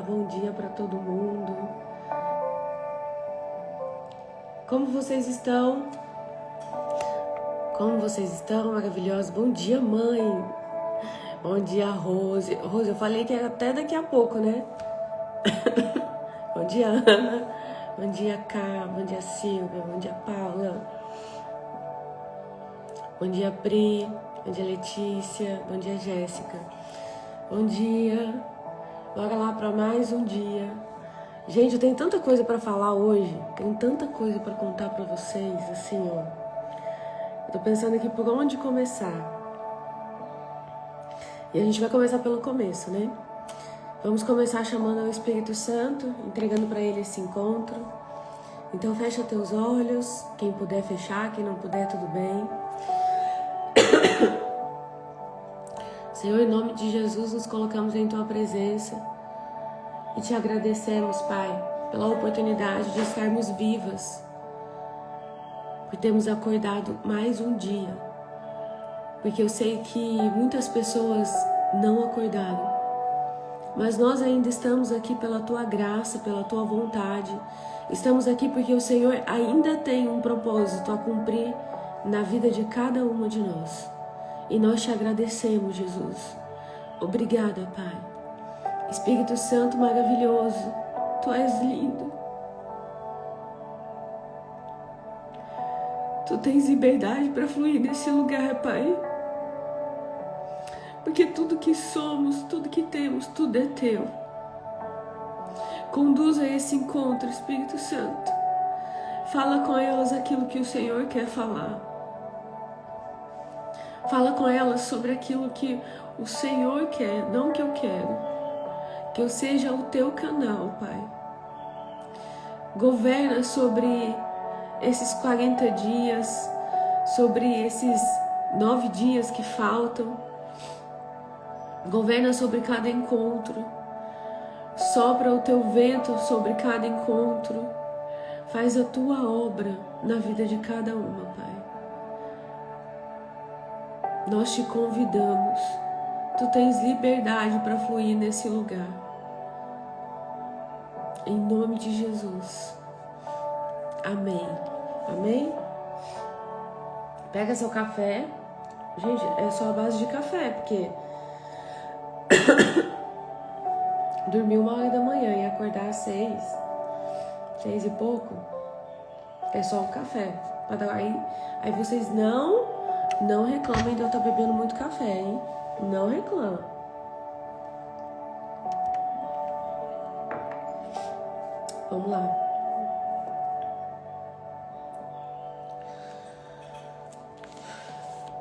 Bom dia para todo mundo. Como vocês estão? Como vocês estão? Maravilhosos. Bom dia, mãe. Bom dia, Rose. Rose, eu falei que era até daqui a pouco, né? Bom dia, Ana. Bom dia, Cá. Bom dia, Silvia. Bom dia, Paula. Bom dia, Pri. Bom dia, Letícia. Bom dia, Jéssica. Bom dia. Bora lá para mais um dia. Gente, eu tenho tanta coisa para falar hoje. Tenho tanta coisa para contar para vocês, assim, ó. Eu tô pensando aqui por onde começar. E a gente vai começar pelo começo, né? Vamos começar chamando ao Espírito Santo, entregando para ele esse encontro. Então fecha teus olhos, quem puder fechar, quem não puder, tudo bem. Senhor, em nome de Jesus, nos colocamos em Tua presença e Te agradecemos, Pai, pela oportunidade de estarmos vivas, por termos acordado mais um dia, porque eu sei que muitas pessoas não acordaram, mas nós ainda estamos aqui pela Tua graça, pela Tua vontade, estamos aqui porque o Senhor ainda tem um propósito a cumprir na vida de cada uma de nós. E nós Te agradecemos, Jesus. Obrigada, Pai. Espírito Santo maravilhoso, Tu és lindo. Tu tens liberdade para fluir nesse lugar, Pai. Porque tudo que somos, tudo que temos, tudo é Teu. Conduza esse encontro, Espírito Santo. Fala com elas aquilo que o Senhor quer falar. Fala com elas sobre aquilo que o Senhor quer, não que eu quero. Que eu seja o Teu canal, Pai. Governa sobre esses 40 dias, sobre esses 9 dias que faltam. Governa sobre cada encontro. Sopra o Teu vento sobre cada encontro. Faz a Tua obra na vida de cada uma, Pai. Nós Te convidamos. Tu tens liberdade para fluir nesse lugar. Em nome de Jesus. Amém. Amém? Pega seu café. Gente, é só a base de café, porque dormir 1h da manhã e acordar às 6 e pouco, é só um café. Aí vocês não reclamem de eu estar bebendo muito café, hein? Não reclama. Vamos lá.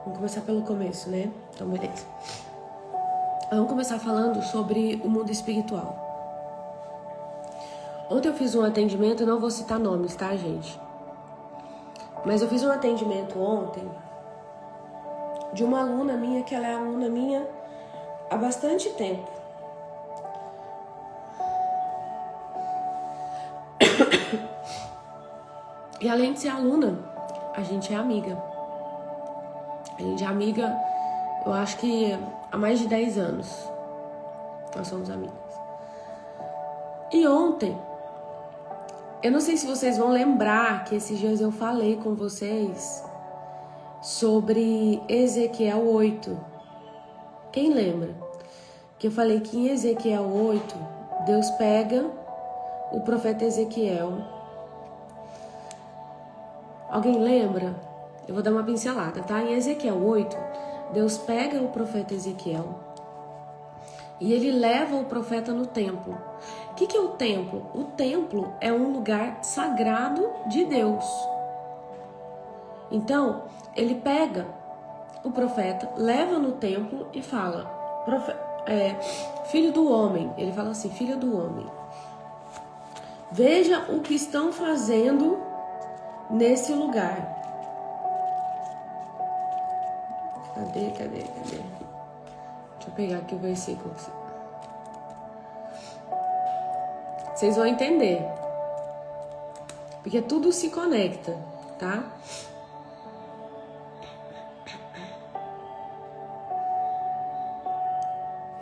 Vamos começar pelo começo, né? Então, beleza. Vamos começar falando sobre o mundo espiritual. Ontem eu fiz um atendimento, eu não vou citar nomes, tá, gente? Mas eu fiz um atendimento ontem de uma aluna minha, que ela é aluna minha há bastante tempo. E além de ser aluna, a gente é amiga. A gente é amiga, eu acho que há mais de 10 anos. Nós somos amigas. E ontem, eu não sei se vocês vão lembrar que esses dias eu falei com vocês sobre Ezequiel 8. Quem lembra? Que eu falei que em Ezequiel 8, Deus pega o profeta Ezequiel. Alguém lembra? Eu vou dar uma pincelada, tá? Em Ezequiel 8, Deus pega o profeta Ezequiel E ele leva o profeta no templo. O que é o templo? O templo é um lugar sagrado de Deus. Então, ele pega o profeta, leva no templo e fala, filho do homem, ele fala assim, filho do homem, veja o que estão fazendo nesse lugar. Cadê? Deixa eu pegar aqui o versículo. Vocês vão entender. Porque tudo se conecta, tá?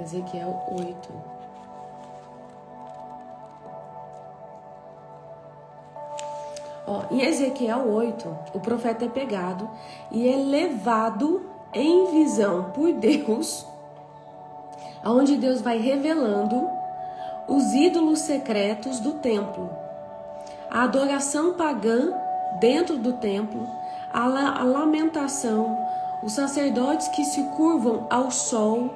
Ezequiel 8. Em Ezequiel 8, o profeta é pegado e é levado em visão por Deus, onde Deus vai revelando os ídolos secretos do templo, a adoração pagã dentro do templo, a lamentação, os sacerdotes que se curvam ao sol,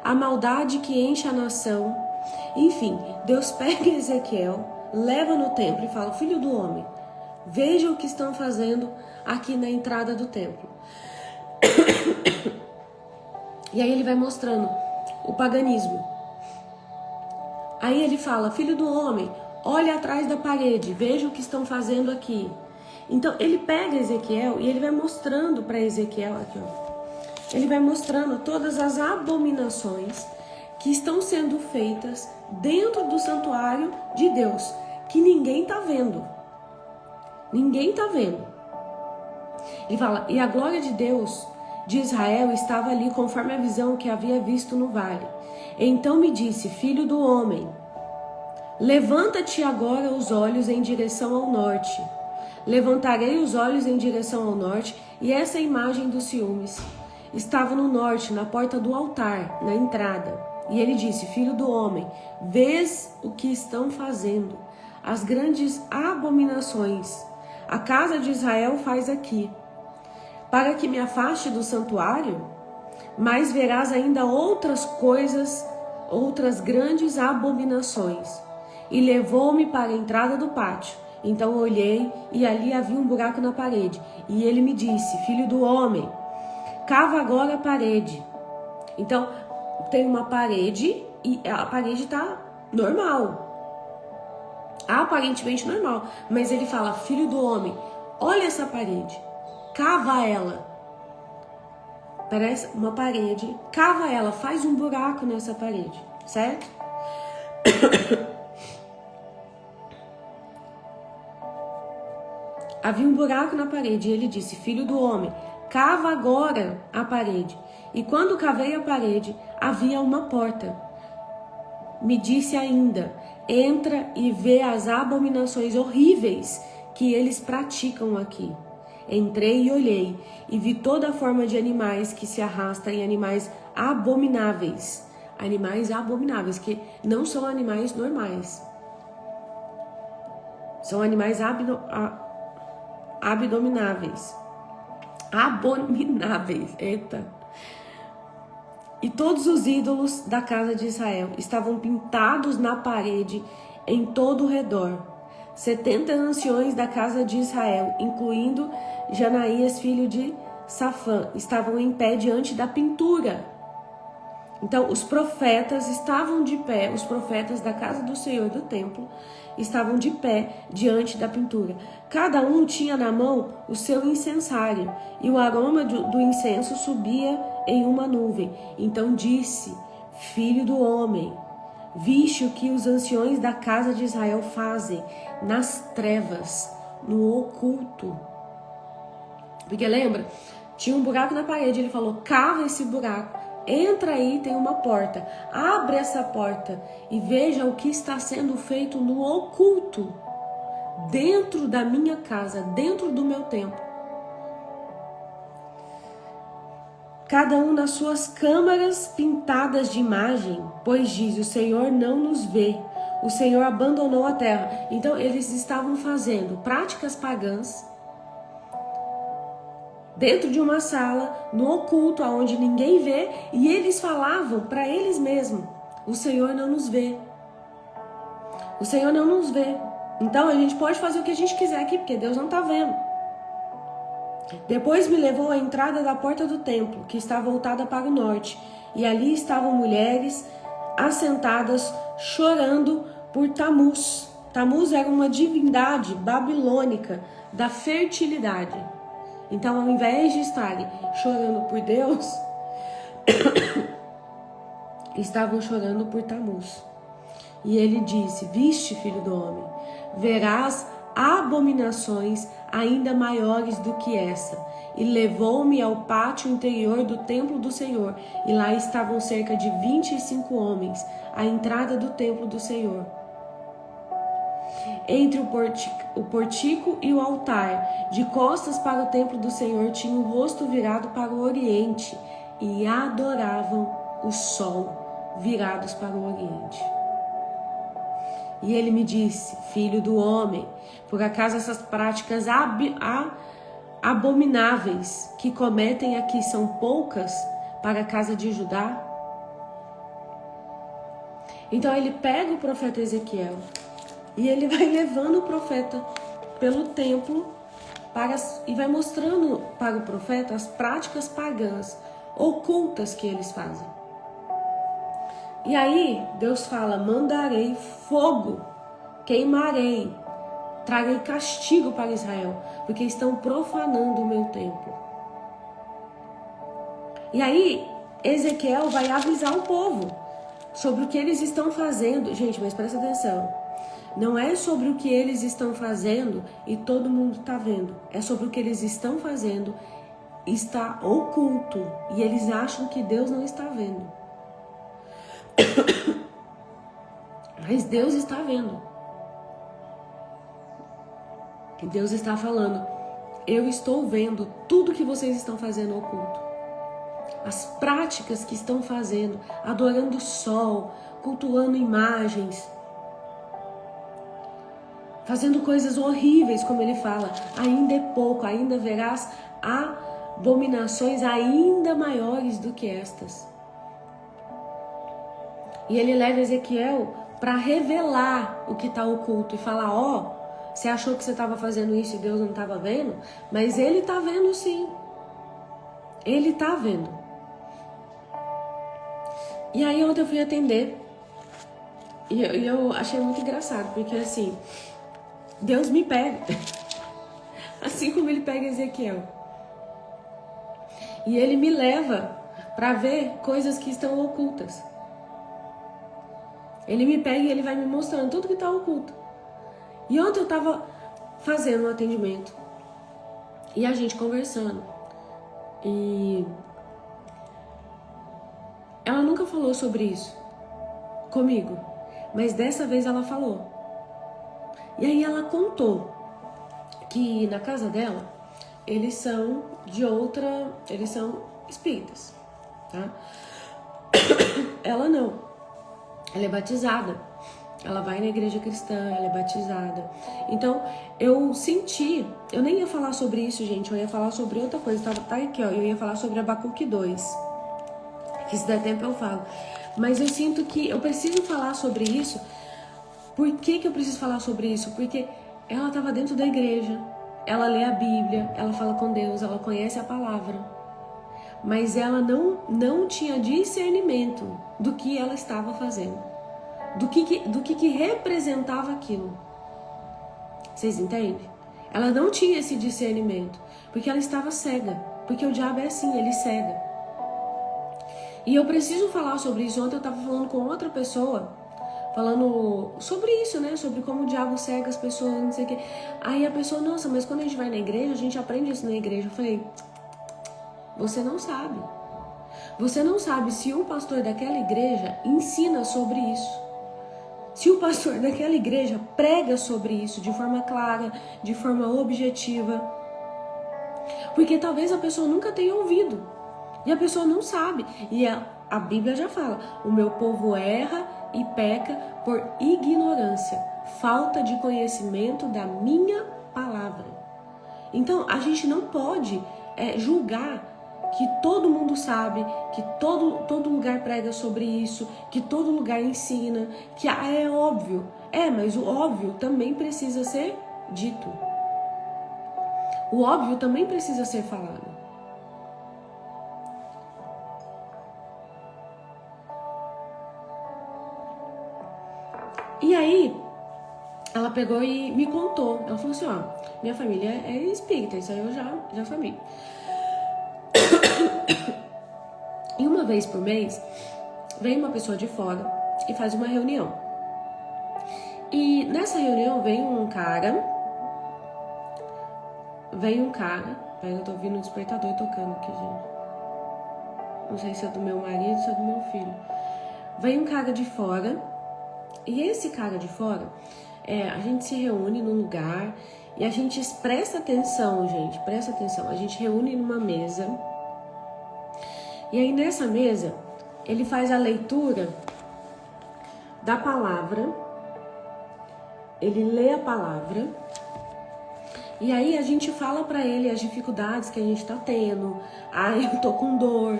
a maldade que enche a nação. Enfim, Deus pega Ezequiel, leva no templo e fala, filho do homem, veja o que estão fazendo aqui na entrada do templo. E aí ele vai mostrando o paganismo. Aí ele fala, filho do homem, olha atrás da parede, veja o que estão fazendo aqui. Então ele pega Ezequiel e ele vai mostrando para Ezequiel, aqui ó, ele vai mostrando todas as abominações que estão sendo feitas dentro do santuário de Deus, que ninguém está vendo. Ninguém está vendo. Ele fala, e a glória de Deus de Israel estava ali conforme a visão que havia visto no vale. Então me disse, filho do homem, levanta-te agora os olhos em direção ao norte. Levantarei os olhos em direção ao norte, e essa imagem dos ciúmes estava no norte, na porta do altar, na entrada. E ele disse, filho do homem, vês o que estão fazendo, as grandes abominações. A casa de Israel faz aqui, para que me afaste do santuário, mas verás ainda outras coisas, outras grandes abominações. E levou-me para a entrada do pátio. Então olhei e ali havia um buraco na parede. E ele me disse, filho do homem, cava agora a parede. Então tem uma parede e a parede está normal, aparentemente normal, mas ele fala, filho do homem, olha essa parede, cava ela, parece uma parede, cava ela, faz um buraco nessa parede, certo? Havia um buraco na parede e ele disse, filho do homem, cava agora a parede. E quando cavei a parede, havia uma porta. Me disse ainda, entra e vê as abominações horríveis que eles praticam aqui. Entrei e olhei, e vi toda a forma de animais que se arrastam e animais abomináveis. Animais abomináveis, que não são animais normais. São animais abomináveis. Abomináveis, eita. E todos os ídolos da casa de Israel estavam pintados na parede em todo o redor. 70 anciões da casa de Israel, incluindo Janaías, filho de Safã, estavam em pé diante da pintura. Então os profetas estavam de pé, os profetas da casa do Senhor do templo estavam de pé diante da pintura. Cada um tinha na mão o seu incensário, e o aroma do incenso subia em uma nuvem. Então disse, filho do homem, viste o que os anciões da casa de Israel fazem nas trevas, no oculto. Porque lembra, tinha um buraco na parede, ele falou, cava esse buraco, entra aí, tem uma porta, abre essa porta e veja o que está sendo feito no oculto, dentro da minha casa, dentro do meu templo. Cada um nas suas câmaras pintadas de imagem, pois diz, o Senhor não nos vê, o Senhor abandonou a terra. Então eles estavam fazendo práticas pagãs, dentro de uma sala, no oculto, onde ninguém vê, e eles falavam para eles mesmos, o Senhor não nos vê. O Senhor não nos vê. Então a gente pode fazer o que a gente quiser aqui, porque Deus não está vendo. Depois me levou à entrada da porta do templo, que está voltada para o norte, e ali estavam mulheres assentadas, chorando por Tamuz. Tamuz era uma divindade babilônica da fertilidade. Então, ao invés de estarem chorando por Deus, estavam chorando por Tamuz. E ele disse: Viste, filho do homem, verás abominações ainda maiores do que essa. E levou-me ao pátio interior do templo do Senhor, e lá estavam cerca de 25 homens, à entrada do templo do Senhor. Entre o portico e o altar, de costas para o templo do Senhor, tinha o rosto virado para o oriente, e adoravam o sol, virados para o oriente. E ele me disse: Filho do homem, por acaso essas práticas abomináveis que cometem aqui são poucas para a casa de Judá? Então ele pega o profeta Ezequiel e ele vai levando o profeta pelo templo e vai mostrando para o profeta as práticas pagãs ocultas que eles fazem. E aí Deus fala: mandarei fogo, queimarei, trarei castigo para Israel, porque estão profanando o meu templo. E aí Ezequiel vai avisar o povo sobre o que eles estão fazendo. Gente, mas presta atenção. Não é sobre o que eles estão fazendo e todo mundo está vendo. É sobre o que eles estão fazendo, está oculto, e eles acham que Deus não está vendo. Mas Deus está vendo. E Deus está falando: eu estou vendo tudo que vocês estão fazendo oculto. As práticas que estão fazendo, adorando o sol, cultuando imagens, fazendo coisas horríveis, como ele fala: ainda é pouco, ainda verás abominações ainda maiores do que estas. E ele leva Ezequiel para revelar o que está oculto e falar: você achou que você estava fazendo isso e Deus não estava vendo? Mas ele está vendo, sim. Ele está vendo. E aí ontem eu fui atender e eu achei muito engraçado, porque assim, Deus me pega, assim como ele pega Ezequiel. E ele me leva para ver coisas que estão ocultas. Ele me pega e ele vai me mostrando tudo que está oculto. E ontem eu estava fazendo um atendimento e a gente conversando. E ela nunca falou sobre isso comigo, mas dessa vez ela falou. E aí ela contou que na casa dela eles são espíritas, tá? Ela não. Ela é batizada, ela vai na igreja cristã, ela é batizada. Então, eu senti, eu nem ia falar sobre isso, gente, eu ia falar sobre outra coisa, tá aqui, ó, eu ia falar sobre Abacuque 2, que se der tempo eu falo. Mas eu sinto que eu preciso falar sobre isso. Por que eu preciso falar sobre isso? Porque ela estava dentro da igreja, ela lê a Bíblia, ela fala com Deus, ela conhece a palavra. Mas ela não tinha discernimento do que ela estava fazendo, do que representava aquilo. Vocês entendem? Ela não tinha esse discernimento, porque ela estava cega, porque o diabo é assim, ele cega. E eu preciso falar sobre isso. Ontem eu estava falando com outra pessoa, falando sobre isso, né? Sobre como o diabo cega as pessoas, não sei o quê. Aí a pessoa: nossa, mas quando a gente vai na igreja, a gente aprende isso na igreja. Eu falei: você não sabe. Você não sabe se o pastor daquela igreja ensina sobre isso. Se o pastor daquela igreja prega sobre isso de forma clara, de forma objetiva. Porque talvez a pessoa nunca tenha ouvido. E a pessoa não sabe. E a Bíblia já fala: o meu povo erra e peca por ignorância, falta de conhecimento da minha palavra. Então a gente não pode julgar que todo mundo sabe, que todo lugar prega sobre isso, que todo lugar ensina, que é óbvio. Mas o óbvio também precisa ser dito. O óbvio também precisa ser falado. E aí, ela pegou e me contou. Ela falou assim, minha família é espírita, isso aí eu já sabia. E uma vez por mês, vem uma pessoa de fora e faz uma reunião. E nessa reunião vem um cara. Peraí, eu tô ouvindo o despertador tocando aqui, gente. Não sei se é do meu marido ou se é do meu filho. Vem um cara de fora. E esse cara de fora, a gente se reúne num lugar e a gente presta atenção, gente, presta atenção. A gente reúne numa mesa e aí nessa mesa ele faz a leitura da palavra, ele lê a palavra e aí a gente fala pra ele as dificuldades que a gente tá tendo. Eu tô com dor.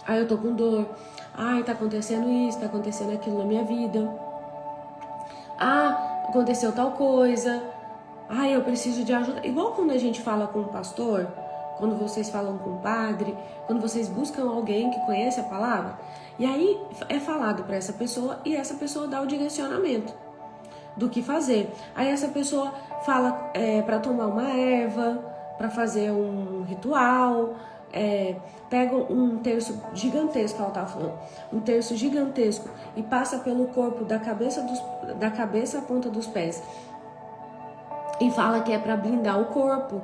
Eu tô com dor. Tá acontecendo isso, tá acontecendo aquilo na minha vida. Aconteceu tal coisa. Eu preciso de ajuda. Igual quando a gente fala com o pastor, quando vocês falam com o padre, quando vocês buscam alguém que conhece a palavra, e aí é falado para essa pessoa e essa pessoa dá o direcionamento do que fazer. Aí essa pessoa fala para tomar uma erva, para fazer um ritual. Pega um terço gigantesco, ela tava falando, um terço gigantesco e passa pelo corpo da cabeça à ponta dos pés e fala que é para blindar o corpo,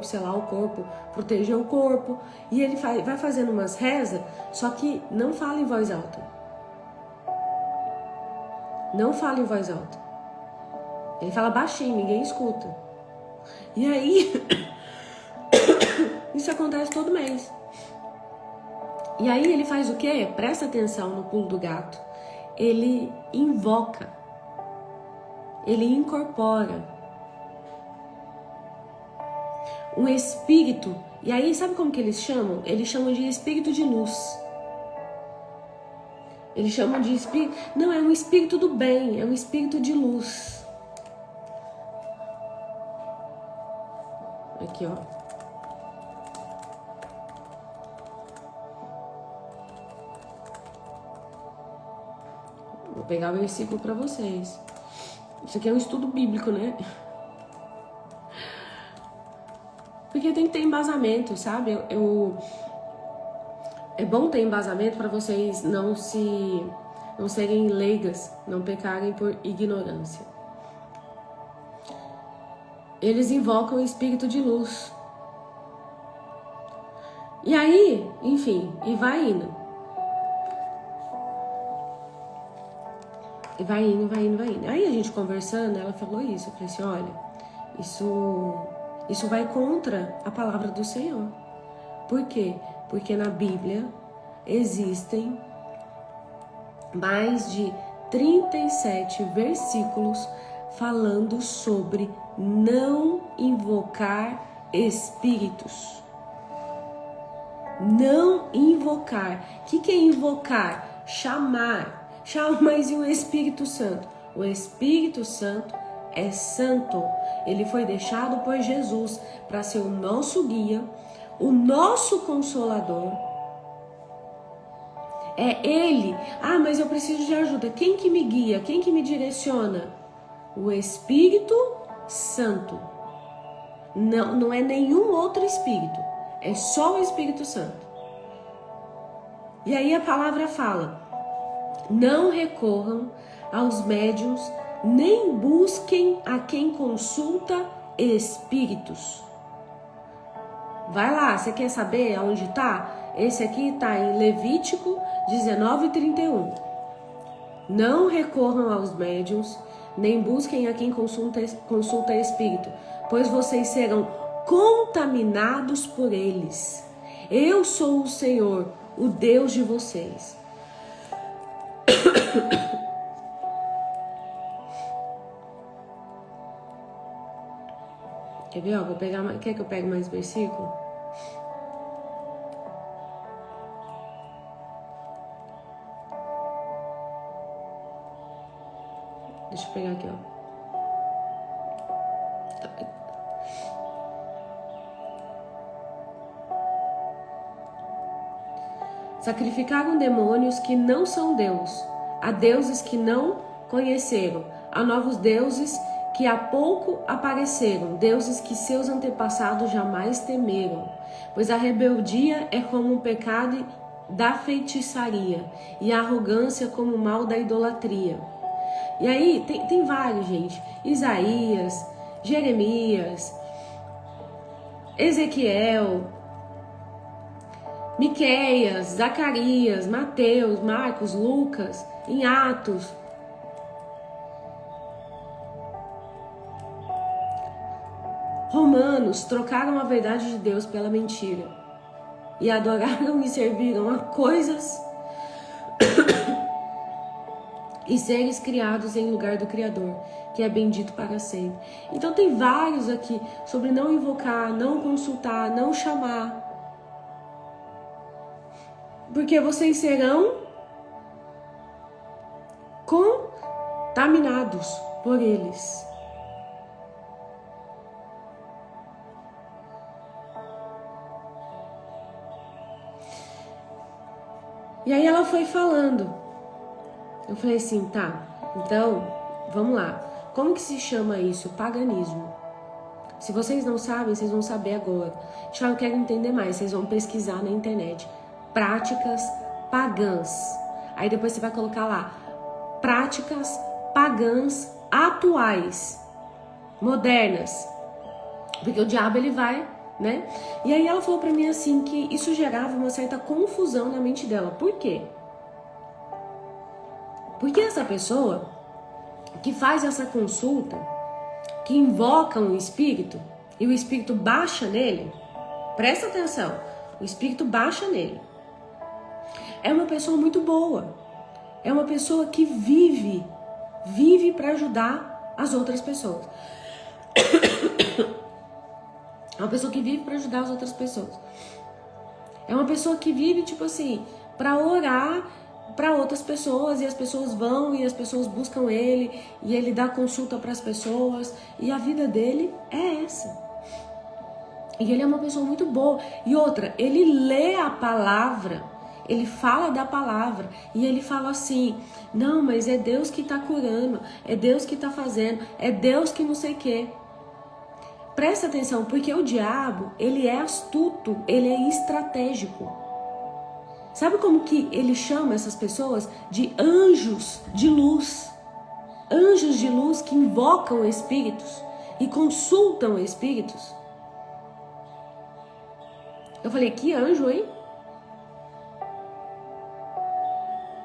selar o corpo, proteger o corpo. E ele vai fazendo umas rezas, só que não fala em voz alta. Não fala em voz alta. Ele fala baixinho, ninguém escuta. E aí isso acontece todo mês. E aí ele faz o quê? Presta atenção no pulo do gato. Ele invoca. Ele incorpora um espírito. E aí sabe como que eles chamam? Eles chamam de espírito de luz. Eles chamam de espírito... Não, é um espírito do bem. É um espírito de luz. Aqui, ó. Vou pegar o versículo para vocês. Isso aqui é um estudo bíblico, né? Porque tem que ter embasamento, sabe? É bom ter embasamento para vocês não serem leigas, não pecarem por ignorância. Eles invocam o espírito de luz. E aí, enfim, e vai indo. E vai indo. Aí a gente conversando, ela falou isso. Eu falei assim, olha, isso vai contra a palavra do Senhor. Por quê? Porque na Bíblia existem mais de 37 versículos falando sobre não invocar espíritos. Não invocar. O que é invocar? Chamar. Mas e o Espírito Santo? O Espírito Santo é santo. Ele foi deixado por Jesus para ser o nosso guia, o nosso consolador. É Ele. Mas eu preciso de ajuda. Quem que me guia? Quem que me direciona? O Espírito Santo. Não é nenhum outro Espírito. É só o Espírito Santo. E aí a palavra fala: não recorram aos médiuns, nem busquem a quem consulta espíritos. Vai lá, você quer saber aonde está? Esse aqui está em Levítico 19:31. Não recorram aos médiuns, nem busquem a quem consulta espírito, pois vocês serão contaminados por eles. Eu sou o Senhor, o Deus de vocês. Quer ver, ó? Vou pegar mais... Quer que eu pegue mais versículo? Deixa eu pegar aqui, ó. Sacrificaram demônios que não são Deus, a deuses que não conheceram, a novos deuses que há pouco apareceram, deuses que seus antepassados jamais temeram. Pois a rebeldia é como o pecado da feitiçaria, e a arrogância como o mal da idolatria. E aí tem vários, gente. Isaías, Jeremias, Ezequiel, Miqueias, Zacarias, Mateus, Marcos, Lucas, em Atos. Romanos trocaram a verdade de Deus pela mentira e adoraram e serviram a coisas e seres criados em lugar do Criador, que é bendito para sempre. Então tem vários aqui sobre não invocar, não consultar, não chamar. Porque vocês serão contaminados por eles. E aí ela foi falando. Eu falei assim, tá, então, vamos lá. Como que se chama isso? Paganismo. Se vocês não sabem, vocês vão saber agora. Já eu quero entender mais, vocês vão pesquisar na internet. Práticas pagãs. Aí depois você vai colocar lá, práticas pagãs atuais, modernas. Porque o diabo ele vai, né? E aí ela falou pra mim assim, que isso gerava uma certa confusão na mente dela. Por quê? Porque essa pessoa que faz essa consulta, que invoca um espírito, e o espírito baixa nele, presta atenção, o espírito baixa nele. É uma pessoa muito boa. É uma pessoa que vive para ajudar as outras pessoas. É uma pessoa que vive para ajudar as outras pessoas. É uma pessoa que vive, tipo assim, para orar para outras pessoas, e as pessoas vão e as pessoas buscam ele, e ele dá consulta para as pessoas, e a vida dele é essa. E ele é uma pessoa muito boa. E outra, ele lê a palavra, ele fala da palavra, e ele fala assim, não, mas é Deus que está curando, é Deus que está fazendo, é Deus que não sei o quê. Presta atenção, porque o diabo, ele é astuto, ele é estratégico. Sabe como que ele chama essas pessoas? De anjos de luz. Anjos de luz que invocam espíritos e consultam espíritos. Eu falei, que anjo, hein?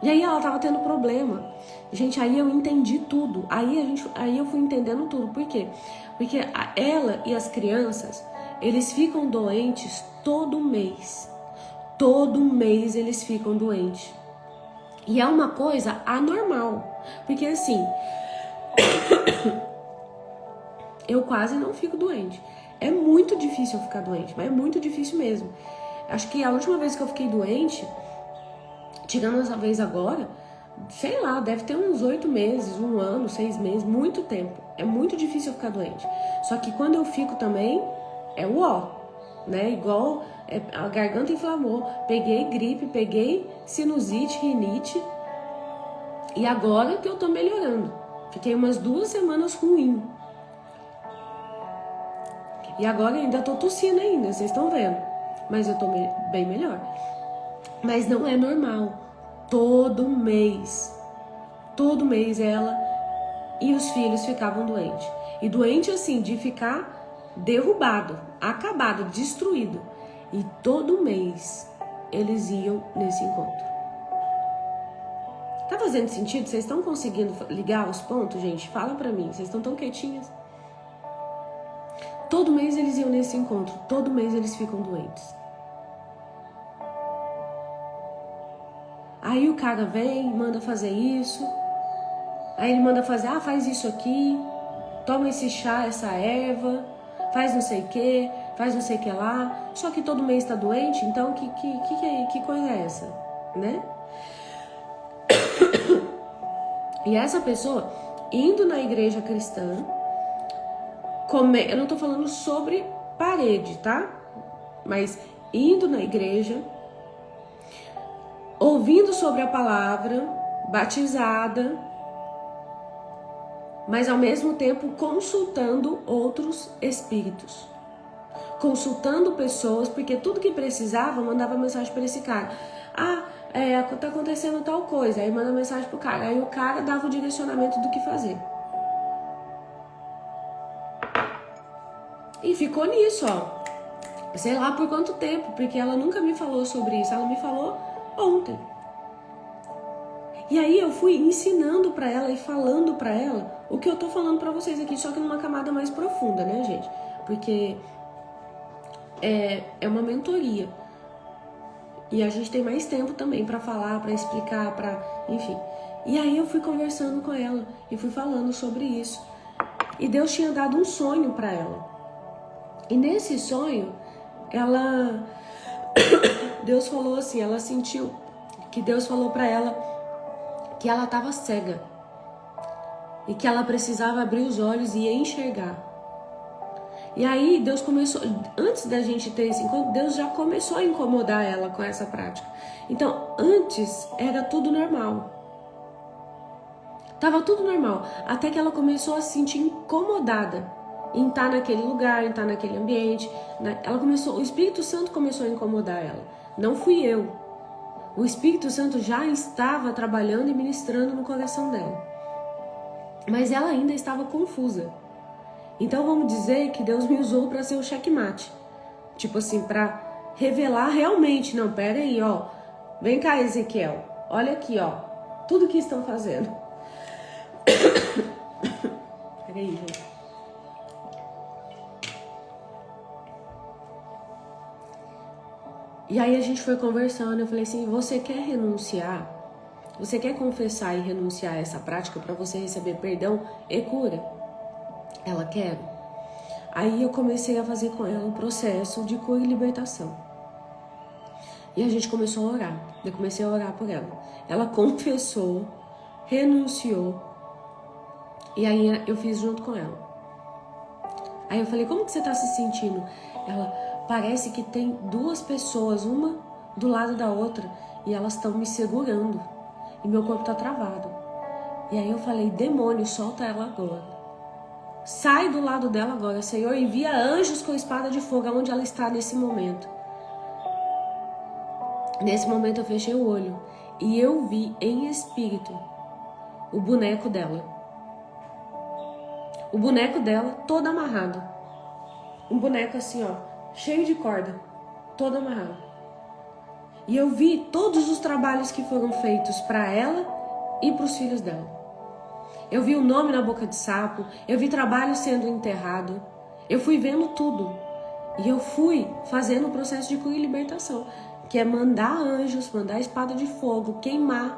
E aí ela tava tendo problema. Gente, aí eu entendi tudo. Aí eu fui entendendo tudo. Por quê? Porque ela e as crianças, eles ficam doentes todo mês. Todo mês eles ficam doentes. E é uma coisa anormal. Porque assim, eu quase não fico doente. É muito difícil eu ficar doente, mas é muito difícil mesmo. Acho que a última vez que eu fiquei doente, tirando essa vez agora, sei lá, deve ter uns 8 meses, 1 ano, 6 meses, muito tempo. É muito difícil eu ficar doente. Só que quando eu fico também, é o ó, né? Igual a garganta inflamou, peguei gripe, peguei sinusite, rinite, e agora que eu tô melhorando. Fiquei umas 2 semanas ruim. E agora ainda tô tossindo ainda, vocês estão vendo. Mas eu tô bem melhor. Mas não é normal. Todo mês ela e os filhos ficavam doentes. E doente assim, de ficar derrubado, acabado, destruído. E todo mês eles iam nesse encontro. Tá fazendo sentido? Vocês estão conseguindo ligar os pontos, gente? Fala pra mim, vocês estão tão quietinhas? Todo mês eles iam nesse encontro, todo mês eles ficam doentes. Aí o cara vem, manda fazer isso. Aí ele manda fazer, faz isso aqui. Toma esse chá, essa erva. faz não sei o que, faz não sei o que lá, só que todo mês tá doente, então que coisa é essa, né? E essa pessoa, indo na igreja cristã, eu não tô falando sobre parede, tá? Mas indo na igreja, ouvindo sobre a palavra, batizada, mas ao mesmo tempo consultando outros espíritos, consultando pessoas, porque tudo que precisava, mandava mensagem para esse cara. Tá acontecendo tal coisa, aí manda mensagem pro cara, aí o cara dava o direcionamento do que fazer. E ficou nisso, ó, sei lá por quanto tempo, porque ela nunca me falou sobre isso, ela me falou ontem. E aí eu fui ensinando pra ela e falando pra ela o que eu tô falando pra vocês aqui, só que numa camada mais profunda, né, gente? Porque é uma mentoria. E a gente tem mais tempo também pra falar, pra explicar, enfim. E aí eu fui conversando com ela e fui falando sobre isso. E Deus tinha dado um sonho pra ela. E nesse sonho, Deus falou assim, ela sentiu que Deus falou pra ela que ela estava cega e que ela precisava abrir os olhos e enxergar. E aí Deus começou, antes da gente ter esse encontro, Deus já começou a incomodar ela com essa prática. Então, antes era tudo normal. Tava tudo normal, até que ela começou a se sentir incomodada em estar naquele lugar, em estar naquele ambiente. O Espírito Santo começou a incomodar ela. Não fui eu. O Espírito Santo já estava trabalhando e ministrando no coração dela. Mas ela ainda estava confusa. Então vamos dizer que Deus me usou para ser o checkmate. Tipo assim, para revelar realmente. Não, pera aí, ó. Vem cá, Ezequiel. Olha aqui, ó. Tudo que estão fazendo. Peraí, gente. E aí a gente foi conversando, eu falei assim, você quer renunciar? Você quer confessar e renunciar a essa prática para você receber perdão e cura? Ela quer. Aí eu comecei a fazer com ela um processo de cura e libertação. E a gente começou a orar. Eu comecei a orar por ela. Ela confessou, renunciou. E aí eu fiz junto com ela. Aí eu falei, como que você tá se sentindo? Ela, parece que tem duas pessoas, uma do lado da outra, e elas estão me segurando. E meu corpo tá travado. E aí eu falei, demônio, solta ela agora. Sai do lado dela agora, Senhor, envia anjos com espada de fogo aonde ela está nesse momento. Nesse momento eu fechei o olho e eu vi em espírito o boneco dela. O boneco dela todo amarrado. Um boneco assim, ó, cheio de corda, todo amarrado. E eu vi todos os trabalhos que foram feitos para ela e para os filhos dela. Eu vi o nome na boca de sapo, eu vi trabalho sendo enterrado, eu fui vendo tudo. E eu fui fazendo o processo de cura e libertação, que é mandar anjos, mandar espada de fogo, queimar.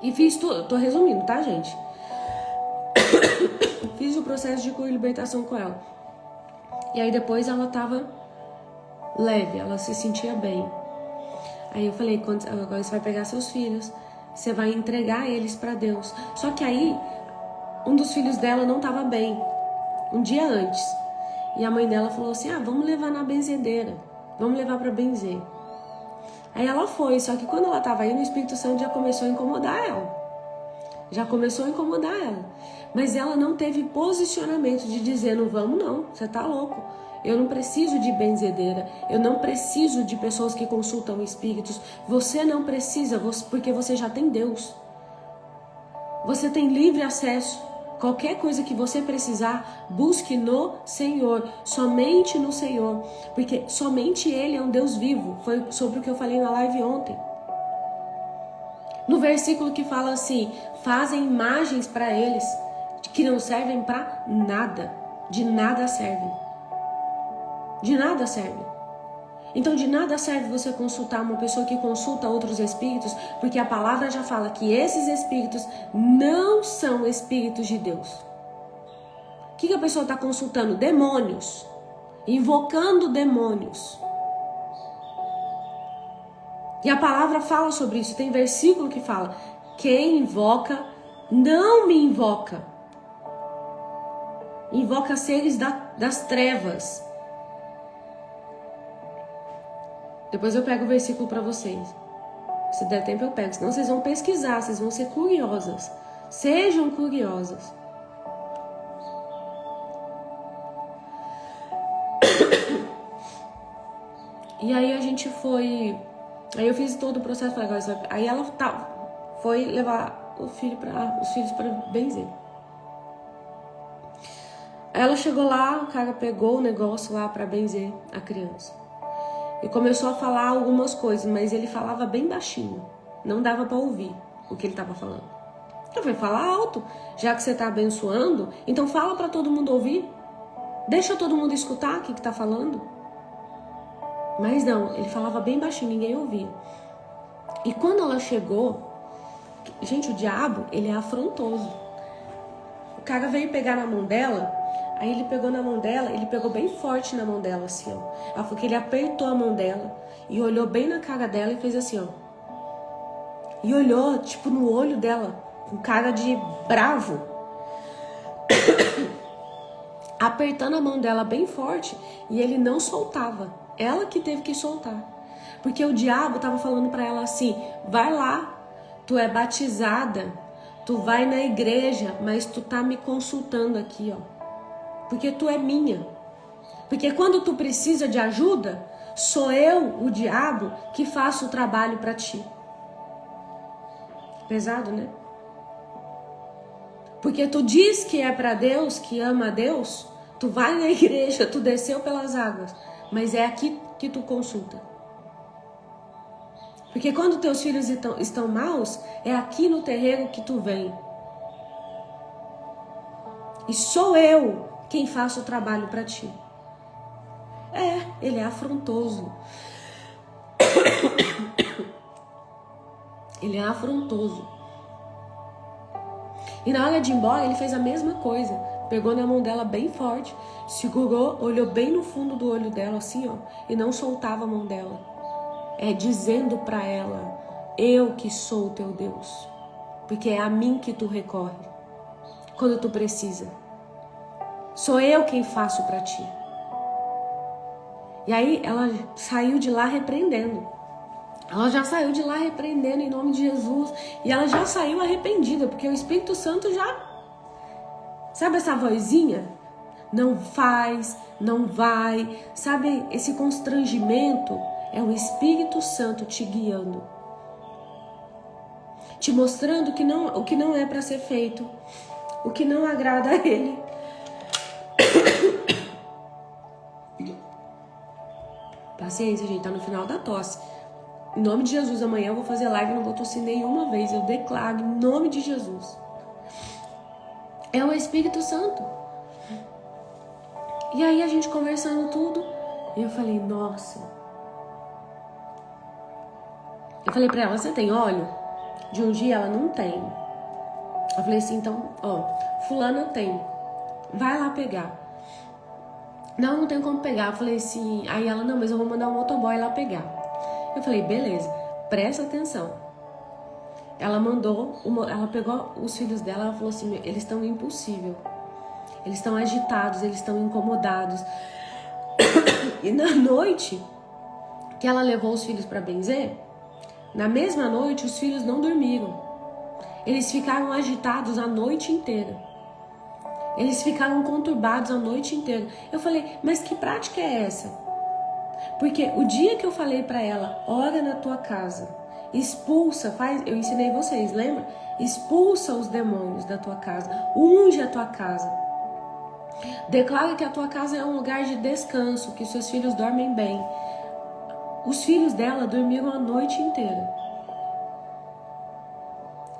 E fiz tudo, tô resumindo, tá, gente? Fiz o processo de cura e libertação com ela. E aí depois ela tava leve, ela se sentia bem. Aí eu falei, agora você vai pegar seus filhos, você vai entregar eles para Deus. Só que aí, um dos filhos dela não tava bem, um dia antes. E a mãe dela falou assim, vamos levar na benzedeira, vamos levar para benzer. Aí ela foi, só que quando ela tava aí, o Espírito Santo já começou a incomodar ela. Mas ela não teve posicionamento de dizer, não vamos não, você tá louco. Eu não preciso de benzedeira, eu não preciso de pessoas que consultam espíritos. Você não precisa, porque você já tem Deus. Você tem livre acesso. Qualquer coisa que você precisar, busque no Senhor, somente no Senhor. Porque somente Ele é um Deus vivo. Foi sobre o que eu falei na live ontem. No versículo que fala assim, fazem imagens para eles que não servem para nada. De nada servem. De nada serve. Então de nada serve você consultar uma pessoa que consulta outros espíritos, porque a palavra já fala que esses espíritos não são espíritos de Deus. que a pessoa está consultando? Demônios. Invocando demônios. E a palavra fala sobre isso. Tem versículo que fala: quem invoca, não me invoca. Invoca seres das trevas. Depois eu pego o versículo para vocês. Se der tempo eu pego. Senão vocês vão pesquisar, vocês vão ser curiosas. Sejam curiosas. E aí a gente foi... Aí eu fiz todo o processo. Aí ela foi levar os filhos para benzer. Aí ela chegou lá, o cara pegou o negócio lá para benzer a criança. E começou a falar algumas coisas, mas ele falava bem baixinho. Não dava para ouvir o que ele estava falando. Eu falei, fala alto. Já que você está abençoando, então fala para todo mundo ouvir. Deixa todo mundo escutar o que está falando. Mas não, ele falava bem baixinho, ninguém ouvia. E quando ela chegou, gente, o diabo, ele é afrontoso. O cara veio pegar na mão dela, aí ele pegou na mão dela, ele pegou bem forte na mão dela, assim, ó. Ela falou que ele apertou a mão dela e olhou bem na cara dela e fez assim, ó. E olhou, tipo, no olho dela, com cara de bravo. Apertando a mão dela bem forte e ele não soltava. Ela que teve que soltar. Porque o diabo tava falando pra ela assim, vai lá, tu é batizada, tu vai na igreja, mas tu tá me consultando aqui, ó. Porque tu é minha. Porque quando tu precisa de ajuda, sou eu, o diabo, que faço o trabalho pra ti. Pesado, né? Porque tu diz que é pra Deus, que ama a Deus, tu vai na igreja, tu desceu pelas águas, mas é aqui que tu consulta. Porque quando teus filhos estão maus, é aqui no terreiro que tu vem. E sou eu quem faço o trabalho pra ti. Ele é afrontoso. Ele é afrontoso. E na hora de ir embora, ele fez a mesma coisa. Pegou na mão dela bem forte, segurou, olhou bem no fundo do olho dela, assim, ó, e não soltava a mão dela. Dizendo pra ela, eu que sou o teu Deus. Porque é a mim que tu recorre quando tu precisa. Sou eu quem faço pra ti. E aí ela saiu de lá repreendendo. Ela já saiu de lá repreendendo em nome de Jesus. E ela já saiu arrependida, porque o Espírito Santo já... Sabe essa vozinha? Não faz, não vai. Sabe esse constrangimento? É o Espírito Santo te guiando. Te mostrando que o que não é para ser feito. O que não agrada a Ele. Paciência, gente, tá no final da tosse. Em nome de Jesus, amanhã eu vou fazer live e não vou tossir nenhuma vez. Eu declaro em nome de Jesus. É o Espírito Santo. E aí a gente conversando tudo. E eu falei, nossa. Eu falei pra ela, você tem óleo? De um dia ela não tem. Eu falei assim, então, ó, fulana tem. Vai lá pegar. Não tem como pegar. Eu falei assim, aí ela, não, mas eu vou mandar um motoboy lá pegar. Eu falei, beleza, presta atenção. Ela pegou os filhos dela, ela falou assim, eles estão impossível. Eles estão agitados, eles estão incomodados. E na noite que ela levou os filhos para benzer, na mesma noite os filhos não dormiram. Eles ficaram agitados a noite inteira. Eles ficaram conturbados a noite inteira. Eu falei, mas que prática é essa? Porque o dia que eu falei para ela, ora na tua casa, expulsa, eu ensinei vocês, lembra? Expulsa os demônios da tua casa, unge a tua casa. Declara que a tua casa é um lugar de descanso, que seus filhos dormem bem. Os filhos dela dormiram a noite inteira.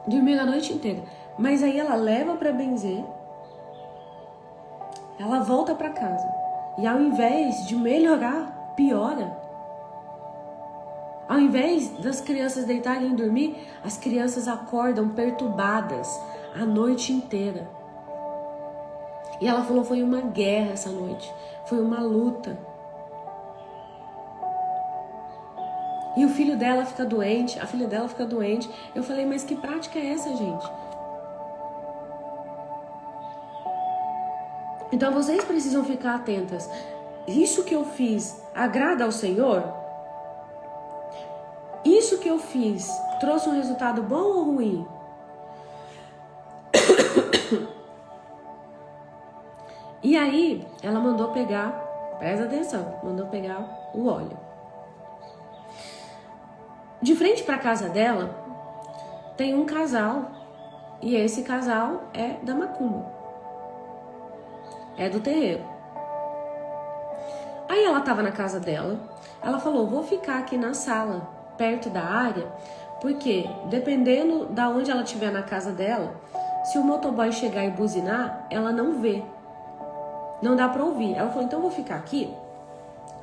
Dormiram a noite inteira. Mas aí ela leva para benzer, ela volta para casa. E ao invés de melhorar, piora. Ao invés das crianças deitarem e dormir, as crianças acordam perturbadas a noite inteira. E ela falou, foi uma guerra essa noite, foi uma luta. E o filho dela fica doente, a filha dela fica doente. Eu falei, mas que prática é essa, gente? Então vocês precisam ficar atentas. Isso que eu fiz agrada ao Senhor? Isso que eu fiz trouxe um resultado bom ou ruim? E aí, ela mandou pegar, presta atenção, mandou pegar o óleo. De frente para a casa dela, tem um casal, e esse casal é da macumba, é do terreiro. Aí ela estava na casa dela, ela falou, vou ficar aqui na sala, perto da área, porque dependendo da onde ela estiver na casa dela, se o motoboy chegar e buzinar, ela não vê. Não dá pra ouvir. Ela falou, então eu vou ficar aqui,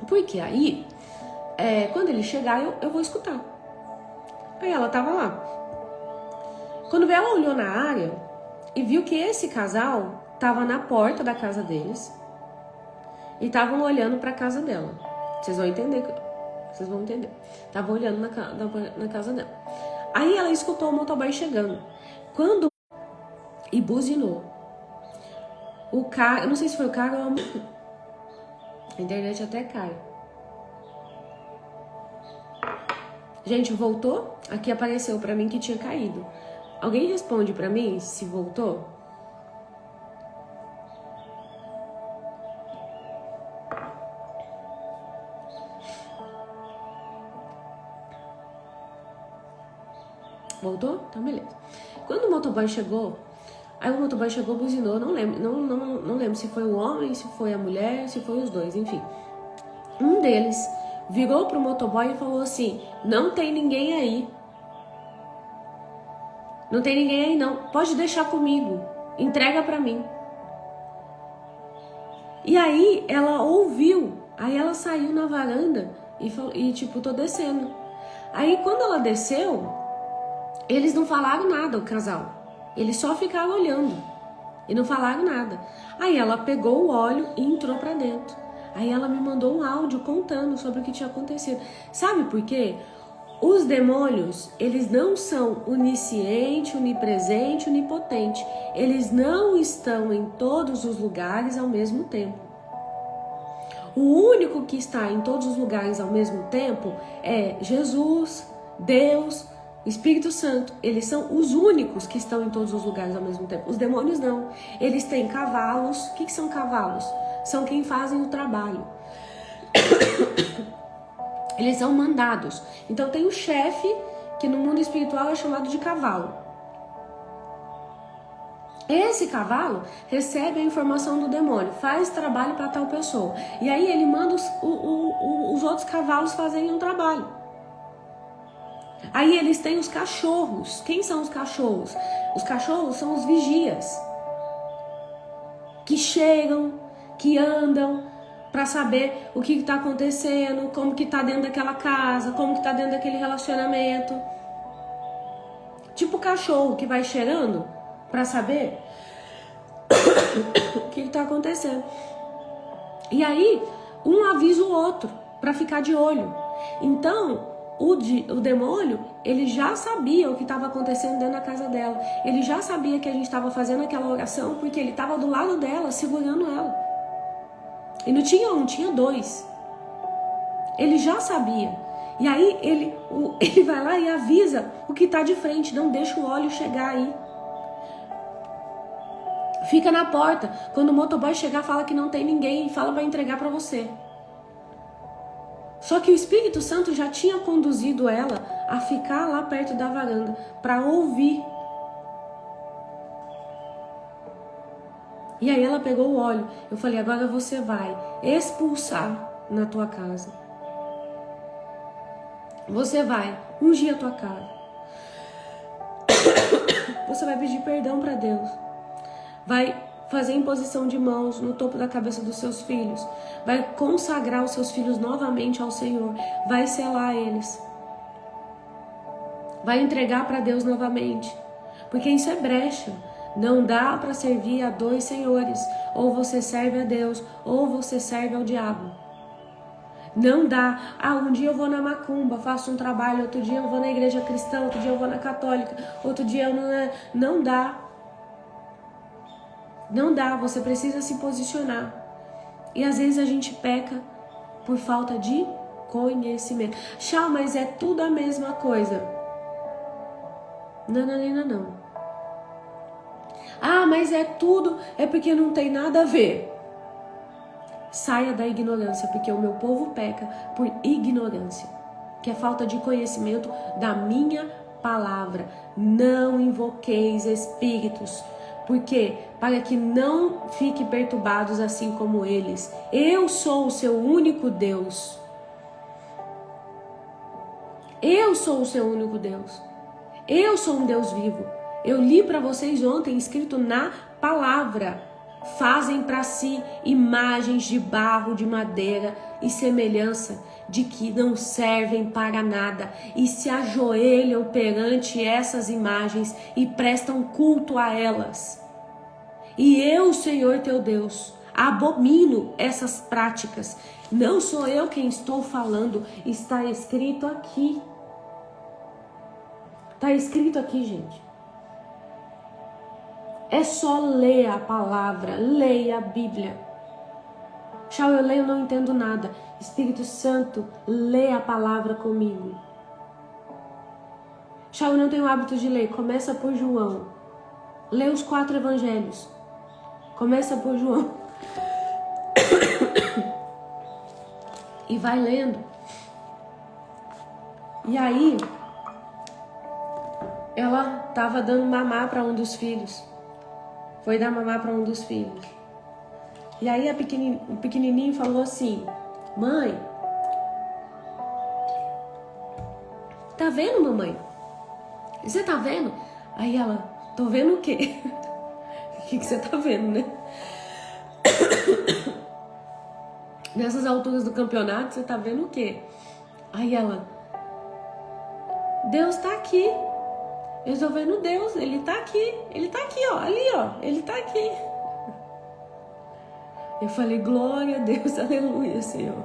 porque aí, quando ele chegar, eu vou escutar. Aí ela tava lá. Quando ela olhou na área e viu que esse casal tava na porta da casa deles e estavam olhando pra casa dela. Vocês vão entender. Vocês vão entender. Estavam olhando na casa dela. Aí ela escutou o motoboy chegando. E buzinou. O cara, eu não sei se foi o cara ou a internet até cai. Gente, voltou? Aqui apareceu pra mim que tinha caído. Alguém responde pra mim se voltou? Voltou? Então beleza. Quando o motoboy chegou, aí o motoboy chegou, buzinou, não lembro se foi o homem, se foi a mulher, se foi os dois, enfim. Um deles virou pro motoboy e falou assim, não tem ninguém aí. Não tem ninguém aí não, pode deixar comigo, entrega pra mim. E aí ela ouviu, aí ela saiu na varanda e tipo, tô descendo. Aí quando ela desceu, eles não falaram nada, o casal. Eles só ficaram olhando e não falaram nada. Aí ela pegou o óleo e entrou pra dentro. Aí ela me mandou um áudio contando sobre o que tinha acontecido. Sabe por quê? Os demônios, eles não são onisciente, onipresente, onipotente. Eles não estão em todos os lugares ao mesmo tempo. O único que está em todos os lugares ao mesmo tempo é Jesus, Deus, Espírito Santo. Eles são os únicos que estão em todos os lugares ao mesmo tempo. Os demônios não. Eles têm cavalos. O que são cavalos? São quem fazem o trabalho. Eles são mandados. Então tem um chefe que no mundo espiritual é chamado de cavalo. Esse cavalo recebe a informação do demônio, faz trabalho para tal pessoa. E aí ele manda os outros cavalos fazerem um trabalho. Aí eles têm os cachorros. Quem são os cachorros? Os cachorros são os vigias. Que chegam, que andam para saber o que está acontecendo, como que está dentro daquela casa, como que está dentro daquele relacionamento. Tipo o cachorro que vai cheirando para saber o que está acontecendo. E aí, um avisa o outro para ficar de olho. Então, o demônio, ele já sabia o que estava acontecendo dentro da casa dela. Ele já sabia que a gente estava fazendo aquela oração porque ele estava do lado dela, segurando ela. E não tinha um, tinha dois. Ele já sabia. E aí ele vai lá e avisa o que está de frente. Não deixa o óleo chegar aí. Fica na porta. Quando o motoboy chegar, fala que não tem ninguém e fala para entregar para você. Só que o Espírito Santo já tinha conduzido ela a ficar lá perto da varanda para ouvir. E aí ela pegou o óleo. Eu falei, agora você vai expulsar na tua casa. Você vai ungir a tua cara. Você vai pedir perdão para Deus. Vai fazer imposição de mãos no topo da cabeça dos seus filhos. Vai consagrar os seus filhos novamente ao Senhor. Vai selar eles. Vai entregar para Deus novamente. Porque isso é brecha. Não dá para servir a dois senhores. Ou você serve a Deus, ou você serve ao diabo. Não dá. Um dia eu vou na macumba, faço um trabalho, outro dia eu vou na igreja cristã, outro dia eu vou na católica, outro dia eu não... Não dá. Não dá, você precisa se posicionar. E às vezes a gente peca por falta de conhecimento. Chá, mas é tudo a mesma coisa. Não. Mas é tudo, é porque não tem nada a ver. Saia da ignorância, porque o meu povo peca por ignorância, que é falta de conhecimento da minha palavra. Não invoqueis espíritos, porque para que não fiquem perturbados assim como eles. Eu sou o seu único Deus. Eu sou o seu único Deus. Eu sou um Deus vivo. Eu li para vocês ontem, escrito na palavra. Fazem para si imagens de barro, de madeira e semelhança de que não servem para nada, e se ajoelham perante essas imagens e prestam culto a elas. E eu, Senhor teu Deus, abomino essas práticas. Não sou eu quem estou falando, está escrito aqui. Está escrito aqui, gente. É só ler a palavra, leia a Bíblia. Tchau, eu leio, não entendo nada. Espírito Santo, lê a palavra comigo. Tchau, eu não tenho hábito de ler. Começa por João. Lê os 4 evangelhos. Começa por João. E vai lendo. E aí, ela estava dando mamar para um dos filhos. Foi dar mamar para um dos filhos. E aí o pequenininho falou assim: mãe, tá vendo, mamãe? Você tá vendo? Aí ela: tô vendo o quê? O que você tá vendo, né? Nessas alturas do campeonato, você tá vendo o quê? Aí ela: Deus tá aqui. Eu estou vendo Deus, Ele tá aqui. Ele tá aqui, ó, ali, ó. Ele tá aqui. Eu falei: glória a Deus, aleluia, Senhor.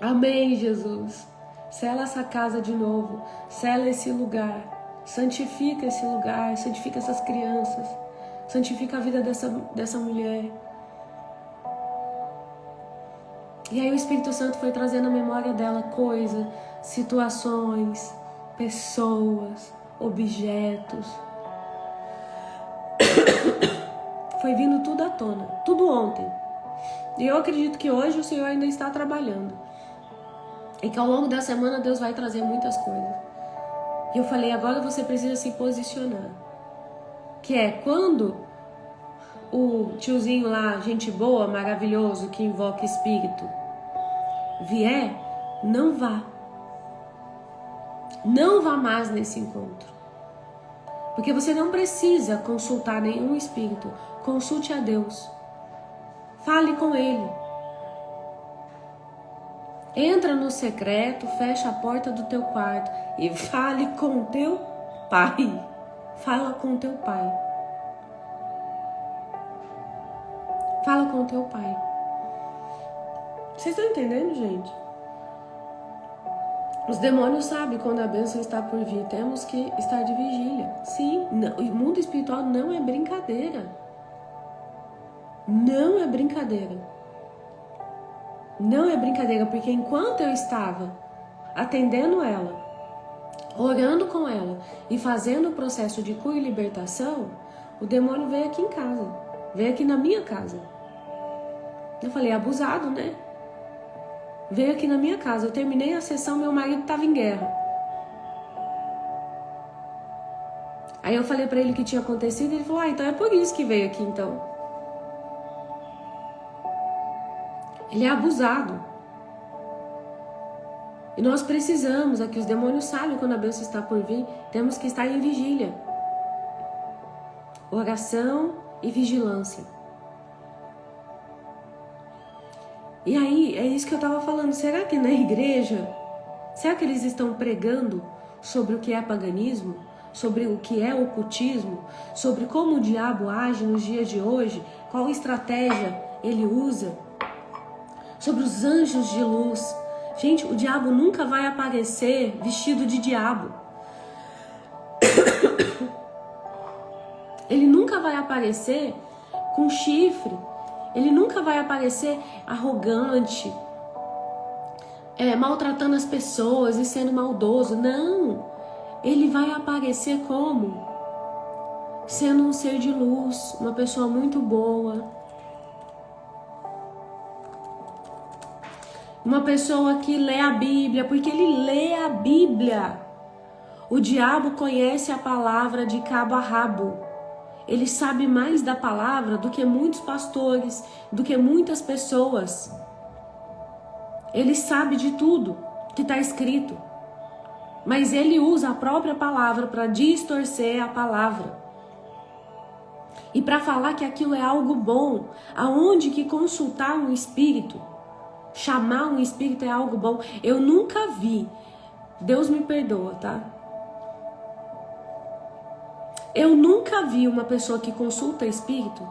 Amém, Jesus. Sela essa casa de novo. Sela esse lugar. Santifica esse lugar. Santifica essas crianças. Santifica a vida dessa mulher. E aí o Espírito Santo foi trazendo à memória dela coisas, situações, pessoas, objetos. Foi vindo tudo à tona, tudo ontem. E eu acredito que hoje o Senhor ainda está trabalhando. E que ao longo da semana Deus vai trazer muitas coisas. E eu falei: agora você precisa se posicionar. Que é quando o tiozinho lá, gente boa, maravilhoso, que invoca espírito, vier, não vá. Não vá mais nesse encontro. Porque você não precisa consultar nenhum espírito. Consulte a Deus. Fale com Ele. Entra no secreto, fecha a porta do teu quarto e fale com o teu Pai. Fala com o teu Pai. Fala com o teu Pai. Vocês estão entendendo, gente? Os demônios sabem quando a bênção está por vir. Temos que estar de vigília. Sim, não, o mundo espiritual não é brincadeira. Não é brincadeira. Não é brincadeira, porque enquanto eu estava atendendo ela, orando com ela e fazendo o processo de cura e libertação, o demônio veio aqui em casa. Veio aqui na minha casa. Eu falei: abusado, né? Veio aqui na minha casa. Eu terminei a sessão, meu marido estava em guerra. Aí eu falei pra ele o que tinha acontecido. Ele falou: então é por isso que veio aqui, então. Ele é abusado. E nós precisamos, aqui os demônios sabem quando a bênção está por vir. Temos que estar em vigília. Oração e vigilância. E aí, é isso que eu estava falando. Será que na igreja, será que eles estão pregando sobre o que é paganismo? sobre o que é ocultismo, sobre como o diabo age nos dias de hoje, qual estratégia ele usa, sobre os anjos de luz. Gente, o diabo nunca vai aparecer vestido de diabo. Ele nunca vai aparecer com chifre. Ele nunca vai aparecer arrogante, maltratando as pessoas e sendo maldoso. Não. Ele vai aparecer como? Sendo um ser de luz, uma pessoa muito boa. Uma pessoa que lê a Bíblia, porque ele lê a Bíblia. O diabo conhece a palavra de cabo a rabo. Ele sabe mais da palavra do que muitos pastores, do que muitas pessoas. Ele sabe de tudo que está escrito. Mas ele usa a própria palavra para distorcer a palavra. E para falar que aquilo é algo bom. Aonde que consultar um espírito, chamar um espírito é algo bom. Eu nunca vi. Deus me perdoa, tá? Eu nunca vi uma pessoa que consulta espírito.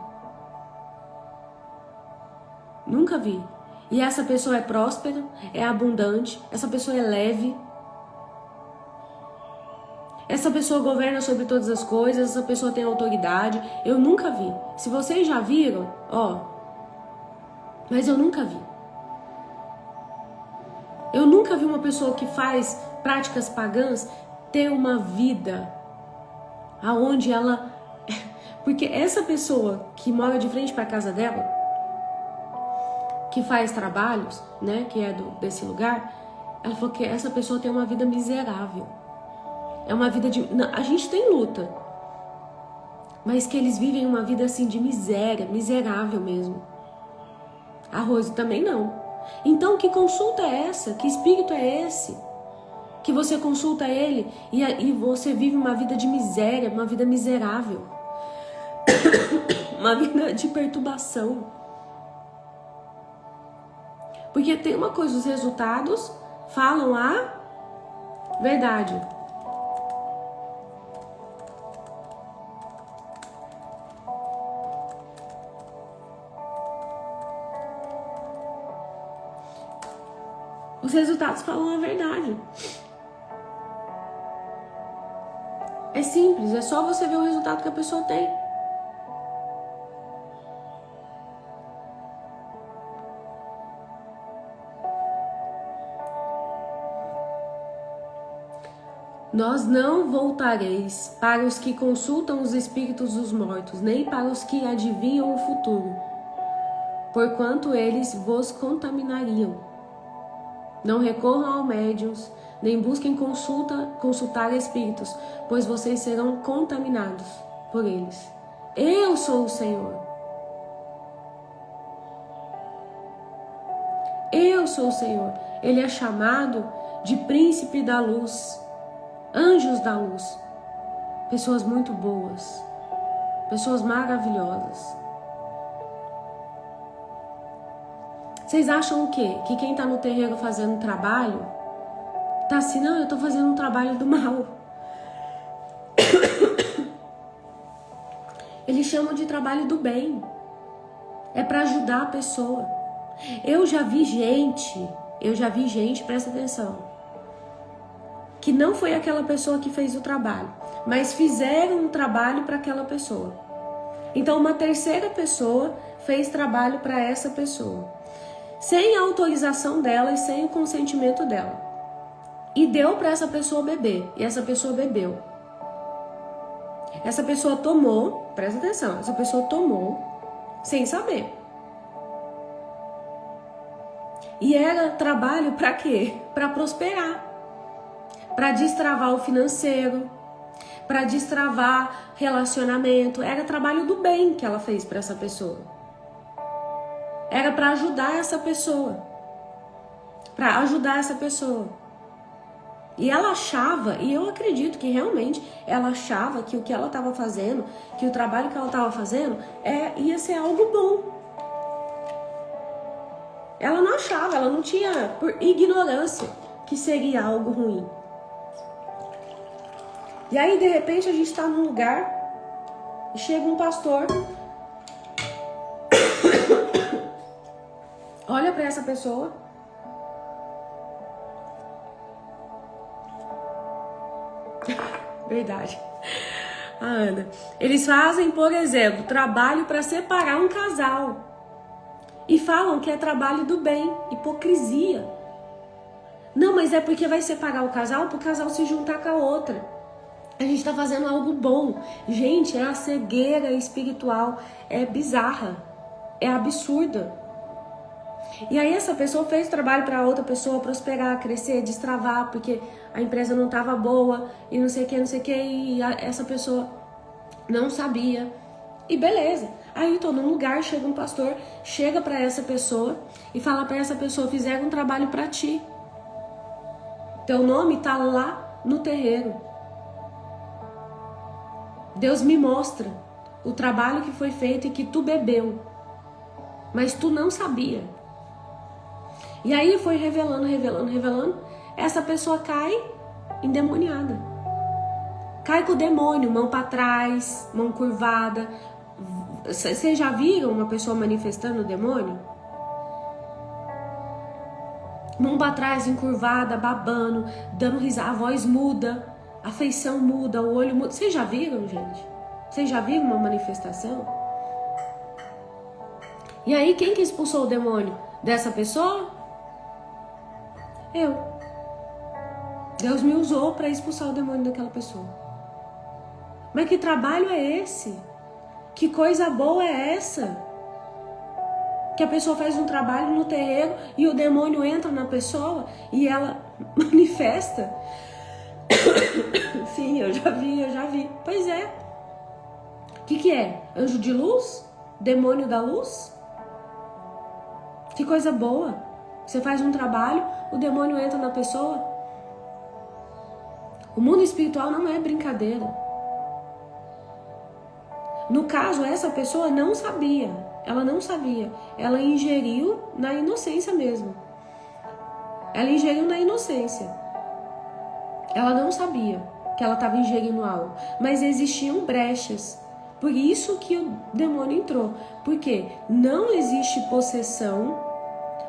Nunca vi. E essa pessoa é próspera, é abundante, essa pessoa é leve. Essa pessoa governa sobre todas as coisas, essa pessoa tem autoridade. Eu nunca vi. Se vocês já viram, mas eu nunca vi. Eu nunca vi uma pessoa que faz práticas pagãs ter uma vida aonde ela... Porque essa pessoa que mora de frente para a casa dela, que faz trabalhos, né, que é desse lugar, ela falou que essa pessoa tem uma vida miserável. É uma vida de... Não, a gente tem luta, mas que eles vivem uma vida assim de miséria, miserável mesmo. A Rose também não. Então, que consulta é essa? Que espírito é esse? Que você consulta ele e você vive uma vida de miséria, uma vida miserável. Uma vida de perturbação. Porque tem uma coisa, os resultados falam a verdade. Os resultados falam a verdade. É simples, é só você ver o resultado que a pessoa tem. Nós não voltareis para os que consultam os espíritos dos mortos, nem para os que adivinham o futuro, porquanto eles vos contaminariam. Não recorram a médiuns, nem busquem consultar espíritos, pois vocês serão contaminados por eles. Eu sou o Senhor. Eu sou o Senhor. Ele é chamado de príncipe da luz, anjos da luz, pessoas muito boas, pessoas maravilhosas. Vocês acham o quê? Que quem tá no terreiro fazendo trabalho tá assim, não, eu tô fazendo um trabalho do mal. Eles chamam de trabalho do bem. É para ajudar a pessoa. Eu já vi gente, presta atenção, que não foi aquela pessoa que fez o trabalho, mas fizeram um trabalho para aquela pessoa. Então uma terceira pessoa fez trabalho para essa pessoa, sem a autorização dela e sem o consentimento dela. E deu para essa pessoa beber. E essa pessoa bebeu. Essa pessoa tomou, presta atenção, essa pessoa tomou sem saber. E era trabalho para quê? Para prosperar. Para destravar o financeiro. Para destravar relacionamento. Era trabalho do bem que ela fez para essa pessoa. Era para ajudar essa pessoa. Para ajudar essa pessoa. E ela achava, e eu acredito que realmente ela achava que o que ela estava fazendo, que o trabalho que ela estava fazendo ia ser algo bom. Ela não achava, ela não tinha, por ignorância, que seria algo ruim. E aí, de repente, a gente está num lugar e chega um pastor, olha para essa pessoa, verdade, a Ana, eles fazem, por exemplo, trabalho para separar um casal e falam que é trabalho do bem, hipocrisia. Não, mas é porque vai separar o casal para o casal se juntar com a outra. A gente está fazendo algo bom. Gente, é a cegueira espiritual, é bizarra, é absurda. E aí essa pessoa fez trabalho para outra pessoa prosperar, crescer, destravar, porque a empresa não estava boa e não sei o que, e essa pessoa não sabia. E beleza. Aí tô num lugar, chega um pastor, chega para essa pessoa e fala para essa pessoa: fizeram um trabalho para ti. Teu nome tá lá no terreiro. Deus me mostra o trabalho que foi feito e que tu bebeu, mas tu não sabia. E aí foi revelando. Essa pessoa cai endemoniada. Cai com o demônio, mão para trás, mão curvada. Vocês já viram uma pessoa manifestando o demônio? Mão para trás, encurvada, babando, dando risada, a voz muda, a feição muda, o olho muda. Vocês já viram, gente? Vocês já viram uma manifestação? E aí, quem que expulsou o demônio dessa pessoa? Eu. Deus me usou para expulsar o demônio daquela pessoa. Mas que trabalho é esse? Que coisa boa é essa? Que a pessoa faz um trabalho no terreiro e o demônio entra na pessoa e ela manifesta. Sim, eu já vi. Pois é. O que é? Anjo de luz? Demônio da luz? Que coisa boa. Você faz um trabalho, o demônio entra na pessoa. O mundo espiritual não é brincadeira. No caso, essa pessoa não sabia. Ela não sabia. Ela ingeriu na inocência mesmo. Ela ingeriu na inocência. Ela não sabia que ela estava ingerindo algo. Mas existiam brechas. Por isso que o demônio entrou. Porque não existe possessão.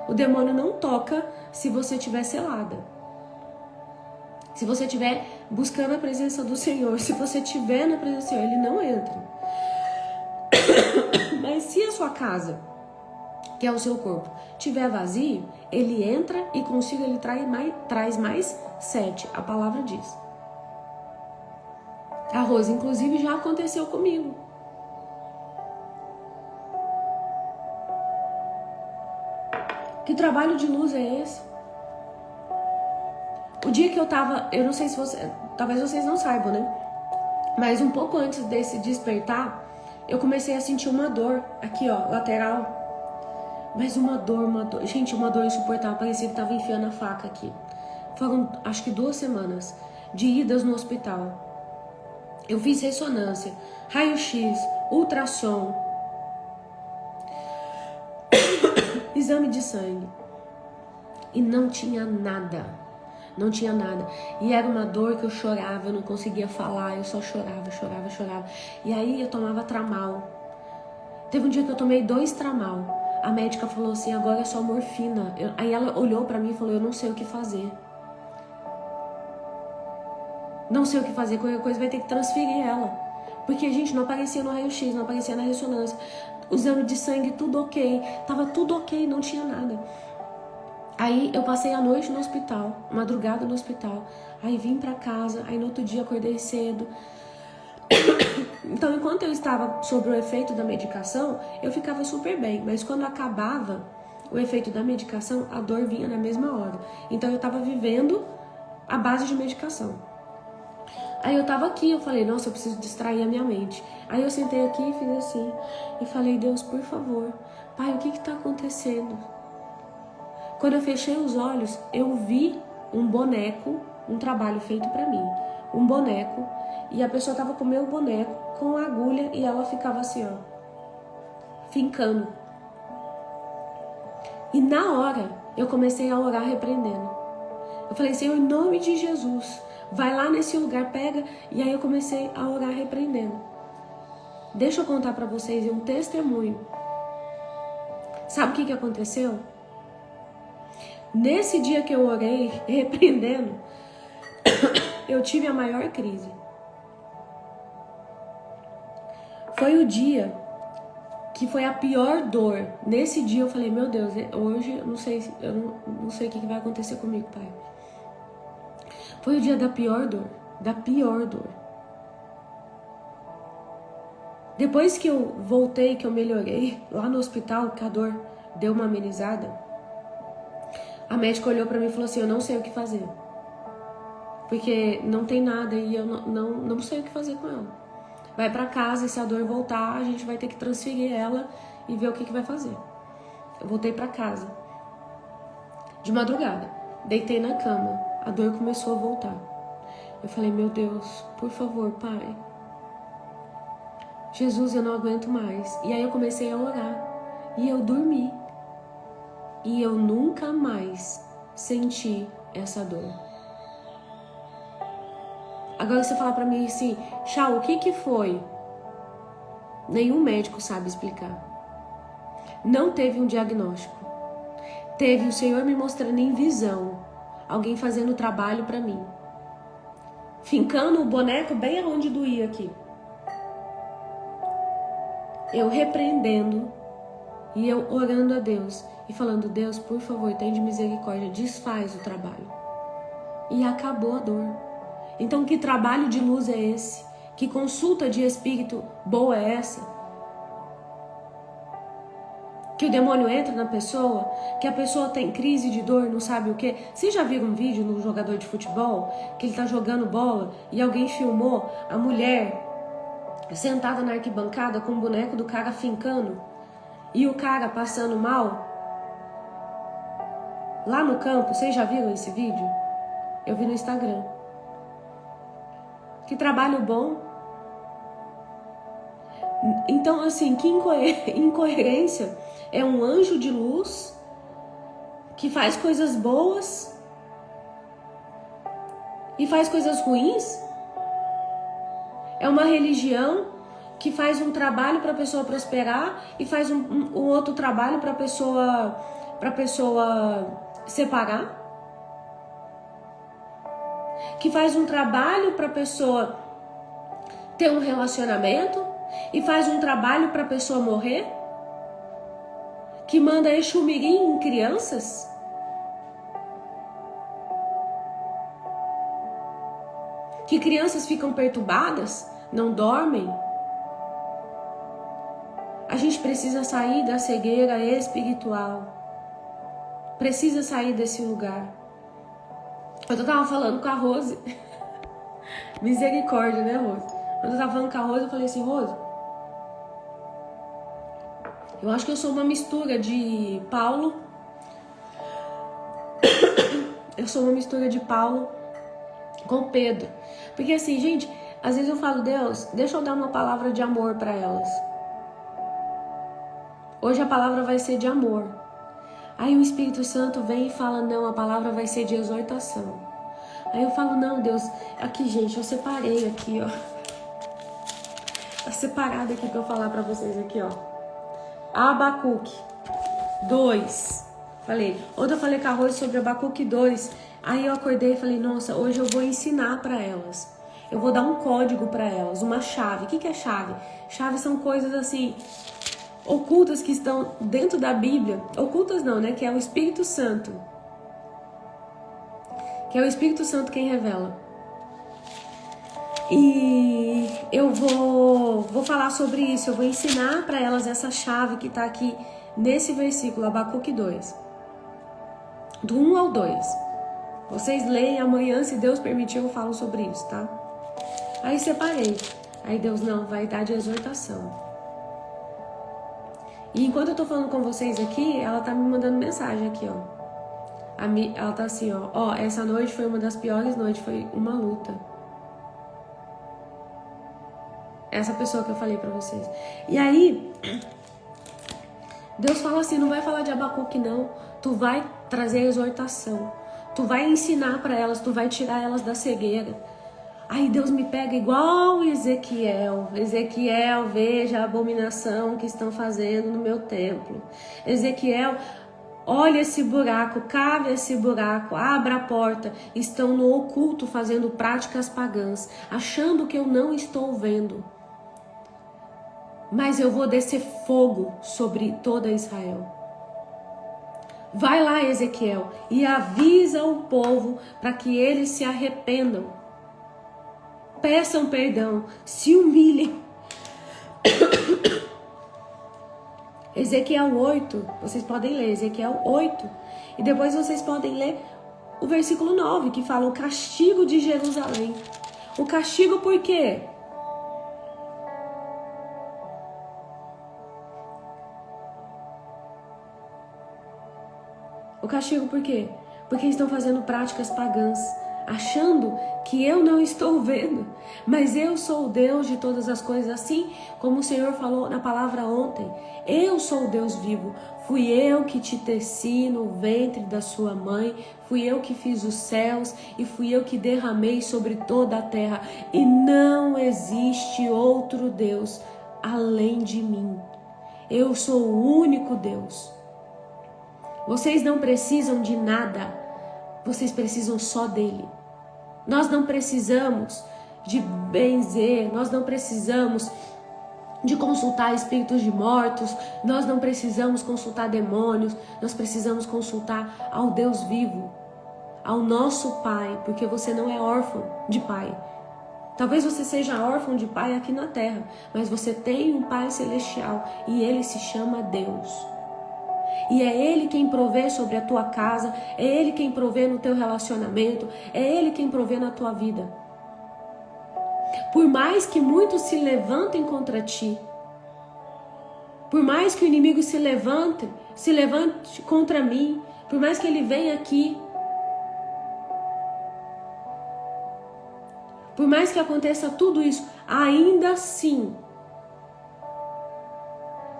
O demônio não toca se você estiver selada. Se você estiver buscando a presença do Senhor. Se você estiver na presença do Senhor, ele não entra. Mas se a sua casa, que é o seu corpo, estiver vazio, ele entra e consigo ele traz mais 7. A palavra diz. A Rosa, inclusive, já aconteceu comigo. Que trabalho de luz é esse? O dia que eu tava, eu não sei se você, talvez vocês não saibam, né? Mas um pouco antes desse despertar, eu comecei a sentir uma dor aqui, ó, lateral. Mas uma dor, gente, uma dor insuportável, parecia que tava enfiando a faca aqui. Foram, acho que 2 semanas de idas no hospital. Eu fiz ressonância, raio-x, ultrassom, exame de sangue. E não tinha nada. Não tinha nada. E era uma dor que eu chorava, eu não conseguia falar, eu só chorava. E aí eu tomava Tramal. Teve um dia que eu tomei 2 Tramal. A médica falou assim, agora é só morfina. Aí ela olhou pra mim e falou, eu não sei o que fazer. Não sei o que fazer, qualquer coisa vai ter que transferir ela. Porque, gente, não aparecia no raio-x, não aparecia na ressonância. O exame de sangue, tudo ok. Tava tudo ok, não tinha nada. Aí eu passei a noite no hospital, madrugada no hospital. Aí vim pra casa, aí no outro dia acordei cedo. Então, enquanto eu estava sob o efeito da medicação, eu ficava super bem. Mas quando acabava o efeito da medicação, a dor vinha na mesma hora. Então, eu estava vivendo a base de medicação. Aí eu tava aqui, eu falei, nossa, eu preciso distrair a minha mente. Aí eu sentei aqui e fiz assim, e falei, Deus, por favor, Pai, o que tá acontecendo? Quando eu fechei os olhos, eu vi um boneco, um trabalho feito pra mim, um boneco, e a pessoa tava com o meu boneco, com a agulha, e ela ficava assim, ó, fincando. E na hora, eu comecei a orar repreendendo. Eu falei, Senhor, em nome de Jesus, vai lá nesse lugar, pega. E aí eu comecei a orar repreendendo. Deixa eu contar pra vocês um testemunho. Sabe o que aconteceu? Nesse dia que eu orei repreendendo, eu tive a maior crise. Foi o dia que foi a pior dor. Nesse dia eu falei, meu Deus, hoje eu não sei o que vai acontecer comigo, Pai. Foi o dia da pior dor, da pior dor. Depois que eu voltei, que eu melhorei, lá no hospital, que a dor deu uma amenizada, a médica olhou pra mim e falou assim, eu não sei o que fazer. Porque não tem nada e eu não sei o que fazer com ela. Vai pra casa e se a dor voltar, a gente vai ter que transferir ela e ver o que vai fazer. Eu voltei pra casa. De madrugada. Deitei na cama. A dor começou a voltar. Eu falei, meu Deus, por favor, Pai. Jesus, eu não aguento mais. E aí eu comecei a orar. E eu dormi. E eu nunca mais senti essa dor. Agora você fala pra mim assim, Chau, o que foi? Nenhum médico sabe explicar. Não teve um diagnóstico. Teve o Senhor me mostrando em visão, alguém fazendo o trabalho pra mim. Fincando o boneco bem aonde doía aqui. Eu repreendendo e eu orando a Deus e falando, Deus, por favor, tem de misericórdia, desfaz o trabalho. E acabou a dor. Então, que trabalho de luz é esse? Que consulta de espírito boa é essa? Que o demônio entra na pessoa, que a pessoa tem crise de dor, não sabe o quê. Vocês já viram um vídeo no jogador de futebol, que ele tá jogando bola e alguém filmou a mulher sentada na arquibancada com o boneco do cara fincando e o cara passando mal? Lá no campo, vocês já viram esse vídeo? Eu vi no Instagram. Que trabalho bom. Então, assim, que incoerência. É um anjo de luz que faz coisas boas e faz coisas ruins. É uma religião que faz um trabalho para a pessoa prosperar e faz um outro trabalho para a pessoa separar. Que faz um trabalho para a pessoa ter um relacionamento e faz um trabalho para a pessoa morrer. Que manda Exumirim em crianças. Que crianças ficam perturbadas, não dormem. A gente precisa sair da cegueira espiritual. Precisa sair desse lugar. Eu tava falando com a Rose. Misericórdia, né, Rose? Quando eu tava falando com a Rose, eu falei assim, Rose, eu acho que eu sou uma mistura de Paulo. Eu sou uma mistura de Paulo com Pedro. Porque assim, gente, às vezes eu falo, Deus, deixa eu dar uma palavra de amor pra elas. Hoje a palavra vai ser de amor. Aí o Espírito Santo vem e fala, não, a palavra vai ser de exortação. Aí eu falo, não, Deus, aqui, gente, eu separei aqui, ó. Tá separado aqui pra eu falar pra vocês aqui, ó. Abacuque 2. Falei, ontem eu falei com a Rose sobre Abacuque 2. Aí eu acordei e falei, nossa, hoje eu vou ensinar pra elas. Eu vou dar um código pra elas, uma chave. O que é chave? Chave são coisas assim, ocultas que estão dentro da Bíblia. Ocultas não, né? Que é o Espírito Santo. Que é o Espírito Santo quem revela. E eu vou falar sobre isso. Eu vou ensinar para elas essa chave que está aqui nesse versículo, Abacuque 2. Do 1 ao 2. Vocês leem amanhã, se Deus permitir, eu falo sobre isso, tá? Aí separei. Aí Deus, não, vai dar de exortação. E enquanto eu tô falando com vocês aqui, ela tá me mandando mensagem aqui, ó. Ela tá assim, ó, essa noite foi uma das piores noites, foi uma luta. Essa pessoa que eu falei pra vocês. E aí, Deus fala assim, não vai falar de Abacuque não, tu vai trazer exortação. Tu vai ensinar para elas, tu vai tirar elas da cegueira. Aí Deus me pega igual Ezequiel. Ezequiel, veja a abominação que estão fazendo no meu templo. Ezequiel, olha esse buraco, cave esse buraco, abra a porta. Estão no oculto fazendo práticas pagãs, achando que eu não estou vendo. Mas eu vou descer fogo sobre toda Israel. Vai lá, Ezequiel, e avisa o povo para que eles se arrependam. Peçam perdão, se humilhem. Ezequiel 8, vocês podem ler Ezequiel 8. E depois vocês podem ler o versículo 9, que fala o castigo de Jerusalém. O castigo por quê? O castigo por quê? Porque estão fazendo práticas pagãs, achando que eu não estou vendo, mas eu sou o Deus de todas as coisas, assim como o Senhor falou na palavra ontem. Eu sou o Deus vivo, fui eu que te teci no ventre da sua mãe, fui eu que fiz os céus e fui eu que derramei sobre toda a terra, e não existe outro Deus além de mim. Eu sou o único Deus. Vocês não precisam de nada, vocês precisam só dele. Nós não precisamos de benzer, nós não precisamos de consultar espíritos de mortos, nós não precisamos consultar demônios, nós precisamos consultar ao Deus vivo, ao nosso Pai, porque você não é órfão de pai. Talvez você seja órfão de pai aqui na terra, mas você tem um Pai celestial e ele se chama Deus. E é Ele quem provê sobre a tua casa, é Ele quem provê no teu relacionamento, é Ele quem provê na tua vida. Por mais que muitos se levantem contra ti, por mais que o inimigo se levante contra mim, por mais que ele venha aqui, por mais que aconteça tudo isso, ainda assim,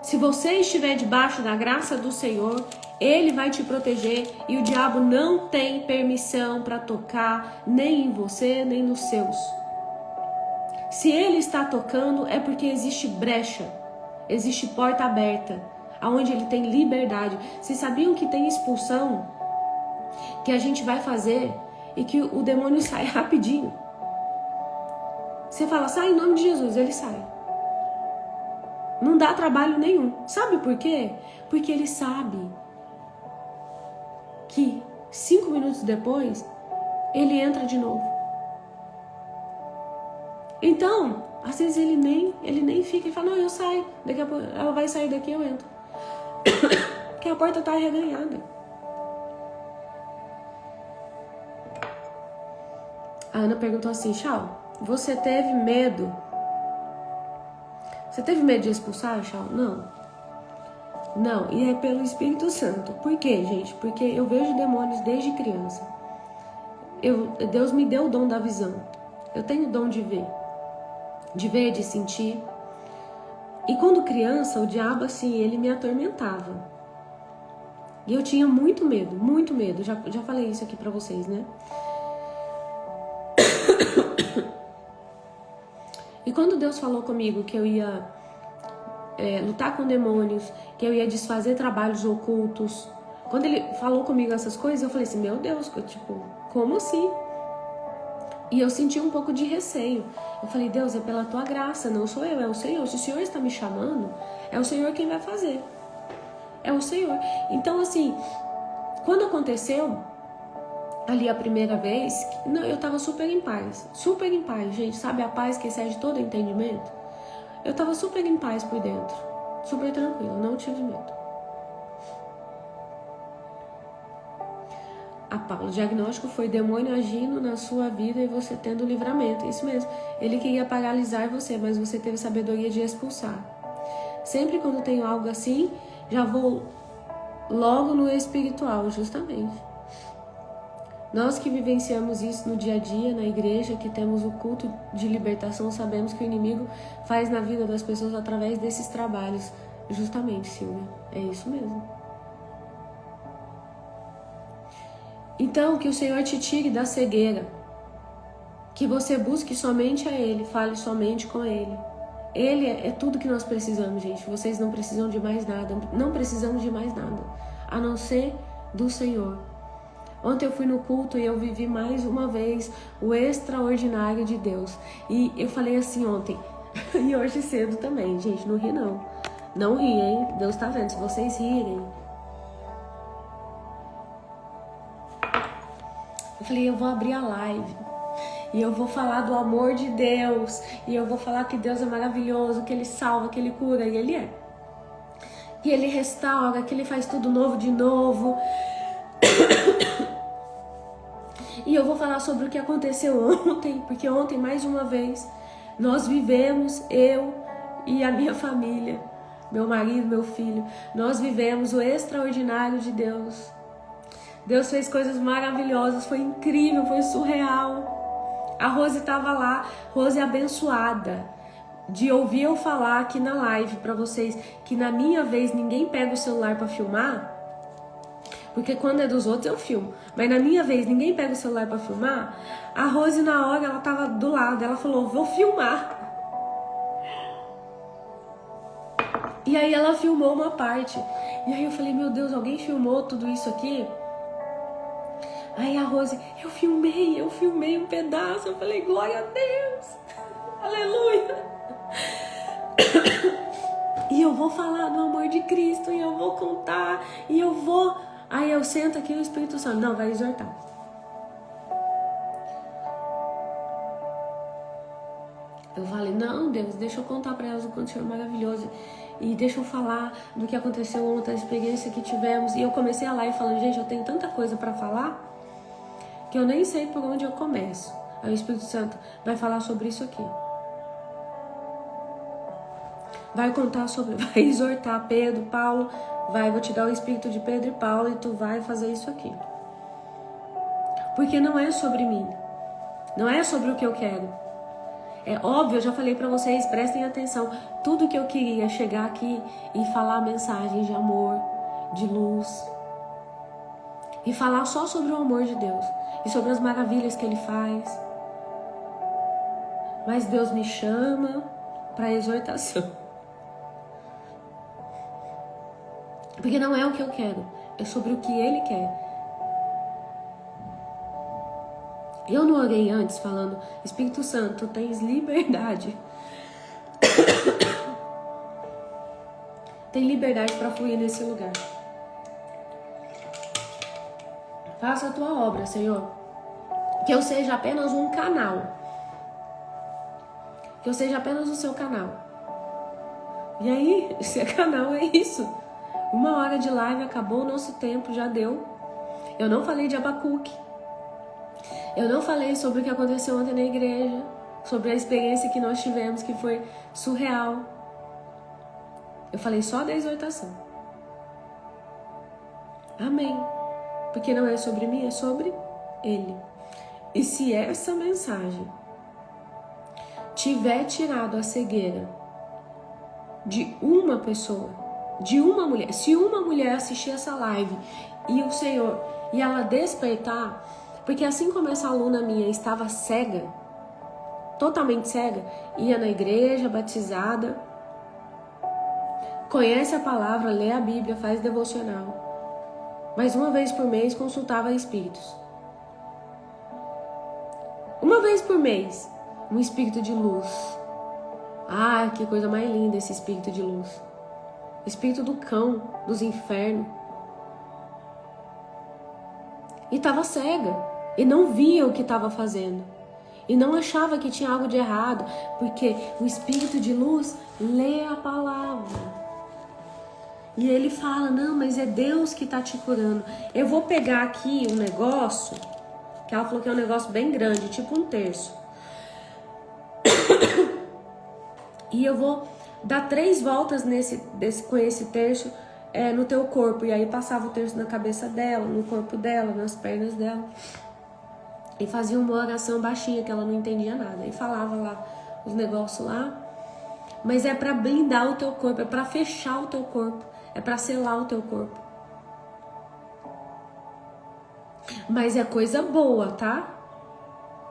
se você estiver debaixo da graça do Senhor, Ele vai te proteger e o diabo não tem permissão para tocar nem em você, nem nos seus. Se Ele está tocando, é porque existe brecha, existe porta aberta, aonde Ele tem liberdade. Vocês sabiam que tem expulsão que a gente vai fazer e que o demônio sai rapidinho? Você fala, sai em nome de Jesus, ele sai. Não dá trabalho nenhum. Sabe por quê? Porque ele sabe que 5 minutos depois, ele entra de novo. Então, às vezes ele nem fica e fala, não, eu saio. Daqui a pouco ela vai sair daqui, eu entro. Porque a porta está arreganhada. A Ana perguntou assim, Chau, você teve medo? Você teve medo de expulsar, Chau? Não. Não, e é pelo Espírito Santo. Por quê, gente? Porque eu vejo demônios desde criança. Deus me deu o dom da visão. Eu tenho o dom de ver, de sentir. E quando criança, o diabo, assim, ele me atormentava. E eu tinha muito medo, muito medo. Já falei isso aqui pra vocês, né? E quando Deus falou comigo que eu ia lutar com demônios, que eu ia desfazer trabalhos ocultos, quando Ele falou comigo essas coisas, eu falei assim, meu Deus, como assim? E eu senti um pouco de receio. Eu falei, Deus, é pela Tua graça, não sou eu, é o Senhor. Se o Senhor está me chamando, é o Senhor quem vai fazer. É o Senhor. Então, assim, quando aconteceu ali a primeira vez, eu tava super em paz, gente, sabe a paz que excede todo entendimento? Eu tava super em paz por dentro, super tranquilo, não tive medo. A Paula, o diagnóstico foi demônio agindo na sua vida e você tendo livramento, isso mesmo, ele queria paralisar você, mas você teve sabedoria de expulsar. Sempre quando tenho algo assim, já vou logo no espiritual, justamente. Nós que vivenciamos isso no dia a dia, na igreja, que temos o culto de libertação, sabemos que o inimigo faz na vida das pessoas através desses trabalhos. Justamente, Silvia, é isso mesmo. Então, que o Senhor te tire da cegueira. Que você busque somente a Ele, fale somente com Ele. Ele é tudo que nós precisamos, gente. Vocês não precisam de mais nada. Não precisamos de mais nada, a não ser do Senhor. Ontem eu fui no culto e eu vivi mais uma vez o extraordinário de Deus. E eu falei assim ontem, e hoje cedo também, gente, não ri não. Não ri, hein? Deus tá vendo, se vocês rirem. Eu falei, eu vou abrir a live. E eu vou falar do amor de Deus. E eu vou falar que Deus é maravilhoso, que Ele salva, que Ele cura. E Ele é. Que Ele restaura, que Ele faz tudo novo de novo. E eu vou falar sobre o que aconteceu ontem. Porque ontem, mais uma vez, nós vivemos, eu e a minha família, meu marido, meu filho, nós vivemos o extraordinário de Deus. Deus fez coisas maravilhosas, foi incrível, foi surreal. A Rose estava lá, Rose abençoada, de ouvir eu falar aqui na live para vocês que na minha vez ninguém pega o celular para filmar, porque quando é dos outros eu filmo, mas na minha vez ninguém pega o celular para filmar. A Rose na hora ela estava do lado, ela falou, vou filmar. E aí ela filmou uma parte, e aí eu falei, meu Deus, alguém filmou tudo isso aqui? Aí a Rose, eu filmei um pedaço. Eu falei, glória a Deus, aleluia. E eu vou falar do amor de Cristo, e eu vou contar, e eu vou... Aí eu sento aqui e o Espírito Santo, não, vai exortar. Eu falei, não, Deus, deixa eu contar para elas o quanto o Senhor é maravilhoso. E deixa eu falar do que aconteceu ontem, a experiência que tivemos. E eu comecei a live falando, gente, eu tenho tanta coisa para falar, que eu nem sei por onde eu começo. Aí o Espírito Santo vai falar sobre isso aqui. Vai contar sobre, vai exortar Pedro, Paulo, vou te dar o espírito de Pedro e Paulo e tu vai fazer isso aqui. Porque não é sobre mim. Não é sobre o que eu quero. É óbvio, eu já falei pra vocês, prestem atenção. Tudo que eu queria é chegar aqui e falar mensagens de amor, de luz. E falar só sobre o amor de Deus. E sobre as maravilhas que Ele faz. Mas Deus me chama para exortação. Porque não é o que eu quero, é sobre o que Ele quer. Eu não orei antes falando, Espírito Santo, tu tens liberdade. Tem liberdade para fluir nesse lugar. Faça a tua obra, Senhor. Que eu seja apenas um canal. Que eu seja apenas o seu canal. E aí, esse canal é isso. 1 hora de live, acabou o nosso tempo, já deu. Eu não falei de Abacuque. Eu não falei sobre o que aconteceu ontem na igreja. Sobre a experiência que nós tivemos, que foi surreal. Eu falei só da exortação. Amém. Porque não é sobre mim, é sobre Ele. E se essa mensagem tiver tirado a cegueira de uma pessoa, de uma mulher, se uma mulher assistir essa live e o Senhor, e ela despertar, porque assim como essa aluna minha estava cega, totalmente cega, ia na igreja, batizada, conhece a palavra, lê a Bíblia, faz devocional, mas uma vez por mês consultava espíritos. Uma vez por mês, um espírito de luz. Ah, que coisa mais linda esse espírito de luz. Espírito do cão, dos infernos. E estava cega. E não via o que estava fazendo. E não achava que tinha algo de errado. Porque o espírito de luz lê a palavra. E ele fala, não, mas é Deus que está te curando. Eu vou pegar aqui um negócio, que ela falou que é um negócio bem grande, tipo um terço. E eu vou dar 3 voltas com esse terço no teu corpo. E aí passava o terço na cabeça dela, no corpo dela, nas pernas dela. E fazia uma oração baixinha, que ela não entendia nada. E falava lá os negócios lá. Mas é para blindar o teu corpo, é para fechar o teu corpo, é para selar o teu corpo. Mas é coisa boa, tá?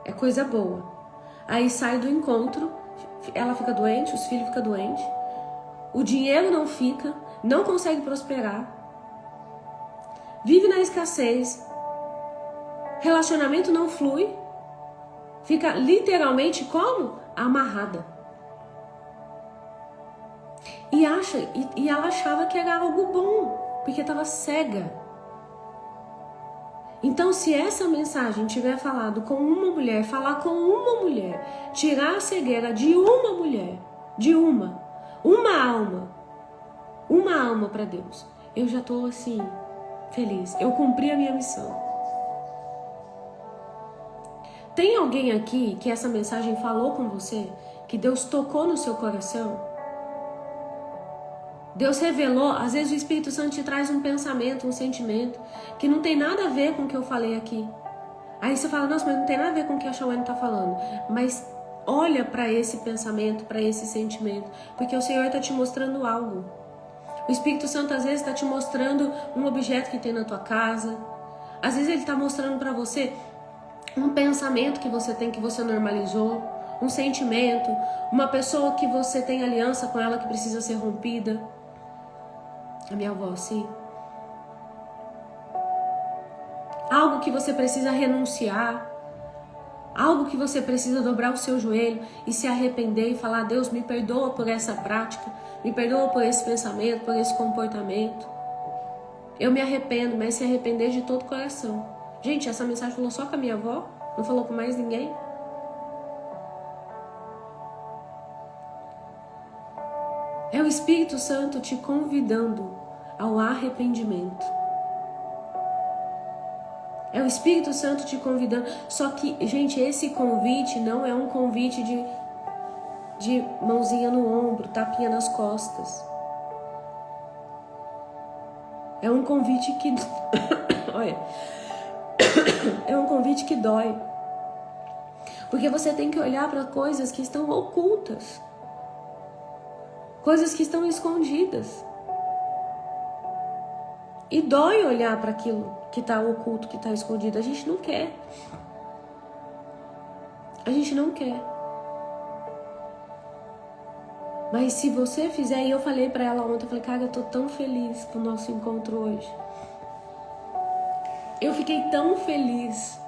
É coisa boa. Aí sai do encontro, ela fica doente, os filhos ficam doentes, o dinheiro não fica, não consegue prosperar, vive na escassez, relacionamento não flui, fica literalmente como? Amarrada. E ela achava que era algo bom, porque estava cega. Então, se essa mensagem tiver falado com uma mulher, falar com uma mulher, tirar a cegueira de uma mulher, de uma alma para Deus, eu já estou assim, feliz. Eu cumpri a minha missão. Tem alguém aqui que essa mensagem falou com você, que Deus tocou no seu coração? Deus revelou, às vezes o Espírito Santo te traz um pensamento, um sentimento, que não tem nada a ver com o que eu falei aqui. Aí você fala, nossa, mas não tem nada a ver com o que a Shawane está falando. Mas olha para esse pensamento, para esse sentimento, porque o Senhor está te mostrando algo. O Espírito Santo às vezes está te mostrando um objeto que tem na tua casa. Às vezes ele está mostrando para você um pensamento que você tem, que você normalizou, um sentimento, uma pessoa que você tem aliança com ela que precisa ser rompida. A minha avó, sim. Algo que você precisa renunciar. Algo que você precisa dobrar o seu joelho e se arrepender e falar, Deus, me perdoa por essa prática, me perdoa por esse pensamento, por esse comportamento. Eu me arrependo, mas se arrepender de todo o coração. Gente, essa mensagem falou só com a minha avó? Não falou com mais ninguém? É o Espírito Santo te convidando ao arrependimento. É o Espírito Santo te convidando. Só que, gente, esse convite não é um convite de mãozinha no ombro, tapinha nas costas. É um convite que... Olha. É um convite que dói. Porque você tem que olhar para coisas que estão ocultas. Coisas que estão escondidas. E dói olhar para aquilo que está oculto, que está escondido. A gente não quer. A gente não quer. Mas se você fizer, e eu falei para ela ontem, eu falei, cara, eu tô tão feliz com o nosso encontro hoje. Eu fiquei tão feliz.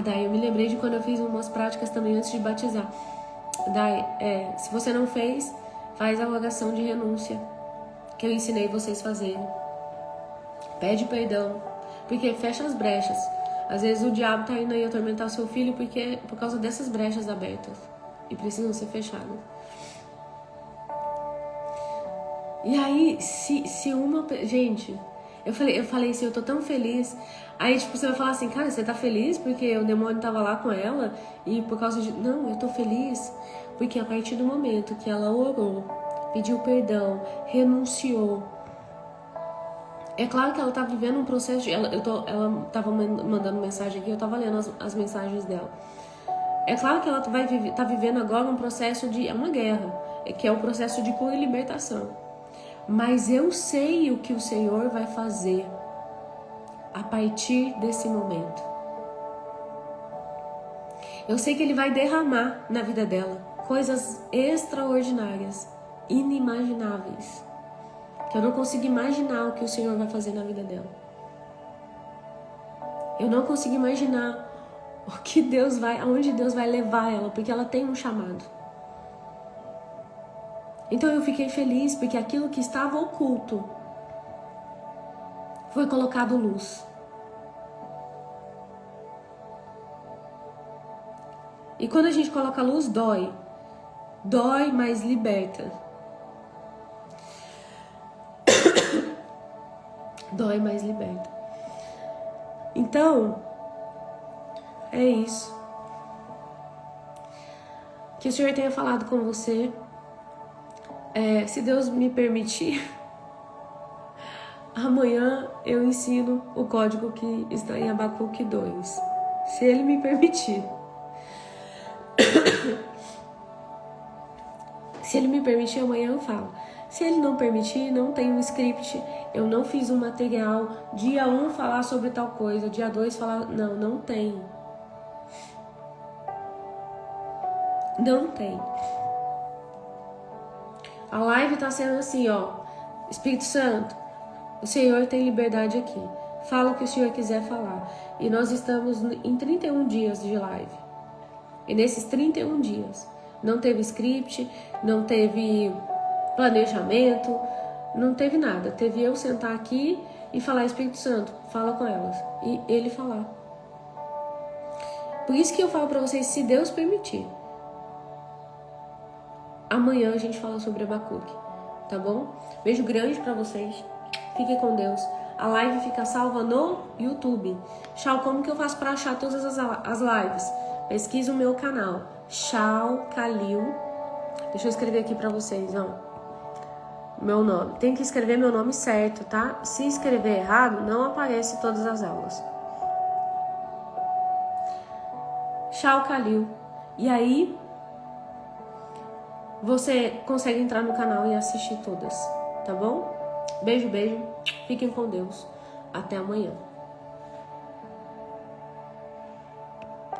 Daí eu me lembrei de quando eu fiz umas práticas também antes de batizar. Daí, se você não fez, faz a oração de renúncia que eu ensinei vocês a fazerem. Pede perdão, porque fecha as brechas. Às vezes o diabo tá indo aí atormentar o seu filho por causa dessas brechas abertas e precisam ser fechadas. E aí, se uma... Gente, eu falei assim, eu tô tão feliz. Aí, tipo, você vai falar assim, cara, você tá feliz porque o demônio tava lá com ela e por causa de... Não, eu tô feliz porque a partir do momento que ela orou, pediu perdão, renunciou. É claro que ela tá vivendo um processo de... Ela tava mandando mensagem aqui, eu tava lendo as mensagens dela. É claro que ela tá vivendo agora um processo de... É uma guerra, que é o processo de cura e libertação. Mas eu sei o que o Senhor vai fazer a partir desse momento. Eu sei que Ele vai derramar na vida dela coisas extraordinárias, inimagináveis, que eu não consigo imaginar o que o Senhor vai fazer na vida dela. Eu não consigo imaginar aonde Deus vai levar ela, porque ela tem um chamado. Então eu fiquei feliz porque aquilo que estava oculto foi colocado luz. E quando a gente coloca luz, dói. Dói, mas liberta. Dói, mas liberta. Então, é isso. Que o Senhor tenha falado com você. Se Deus me permitir, amanhã eu ensino o código que está em Abacuque 2. Se Ele me permitir. Se Ele me permitir, amanhã eu falo. Se ele não permitir, não tem um script, eu não fiz um material, dia 1 falar sobre tal coisa, dia 2 falar... Não tem. Não tem. A live tá sendo assim, ó. Espírito Santo, o Senhor tem liberdade aqui. Fala o que o Senhor quiser falar. E nós estamos em 31 dias de live. E nesses 31 dias, não teve script, não teve planejamento, não teve nada. Teve eu sentar aqui e falar, Espírito Santo, fala com elas. E ele falar. Por isso que eu falo pra vocês, se Deus permitir, amanhã a gente fala sobre Abacuque, tá bom? Beijo grande pra vocês. Fiquem com Deus. A live fica salva no YouTube. Chau, como que eu faço pra achar todas as lives? Pesquisa o meu canal, Chau Kalil. Deixa eu escrever aqui pra vocês, ó. Meu nome. Tem que escrever meu nome certo, tá? Se escrever errado, não aparece todas as aulas. Chau Kalil. E aí, você consegue entrar no canal e assistir todas, tá bom? Beijo, beijo. Fiquem com Deus. Até amanhã.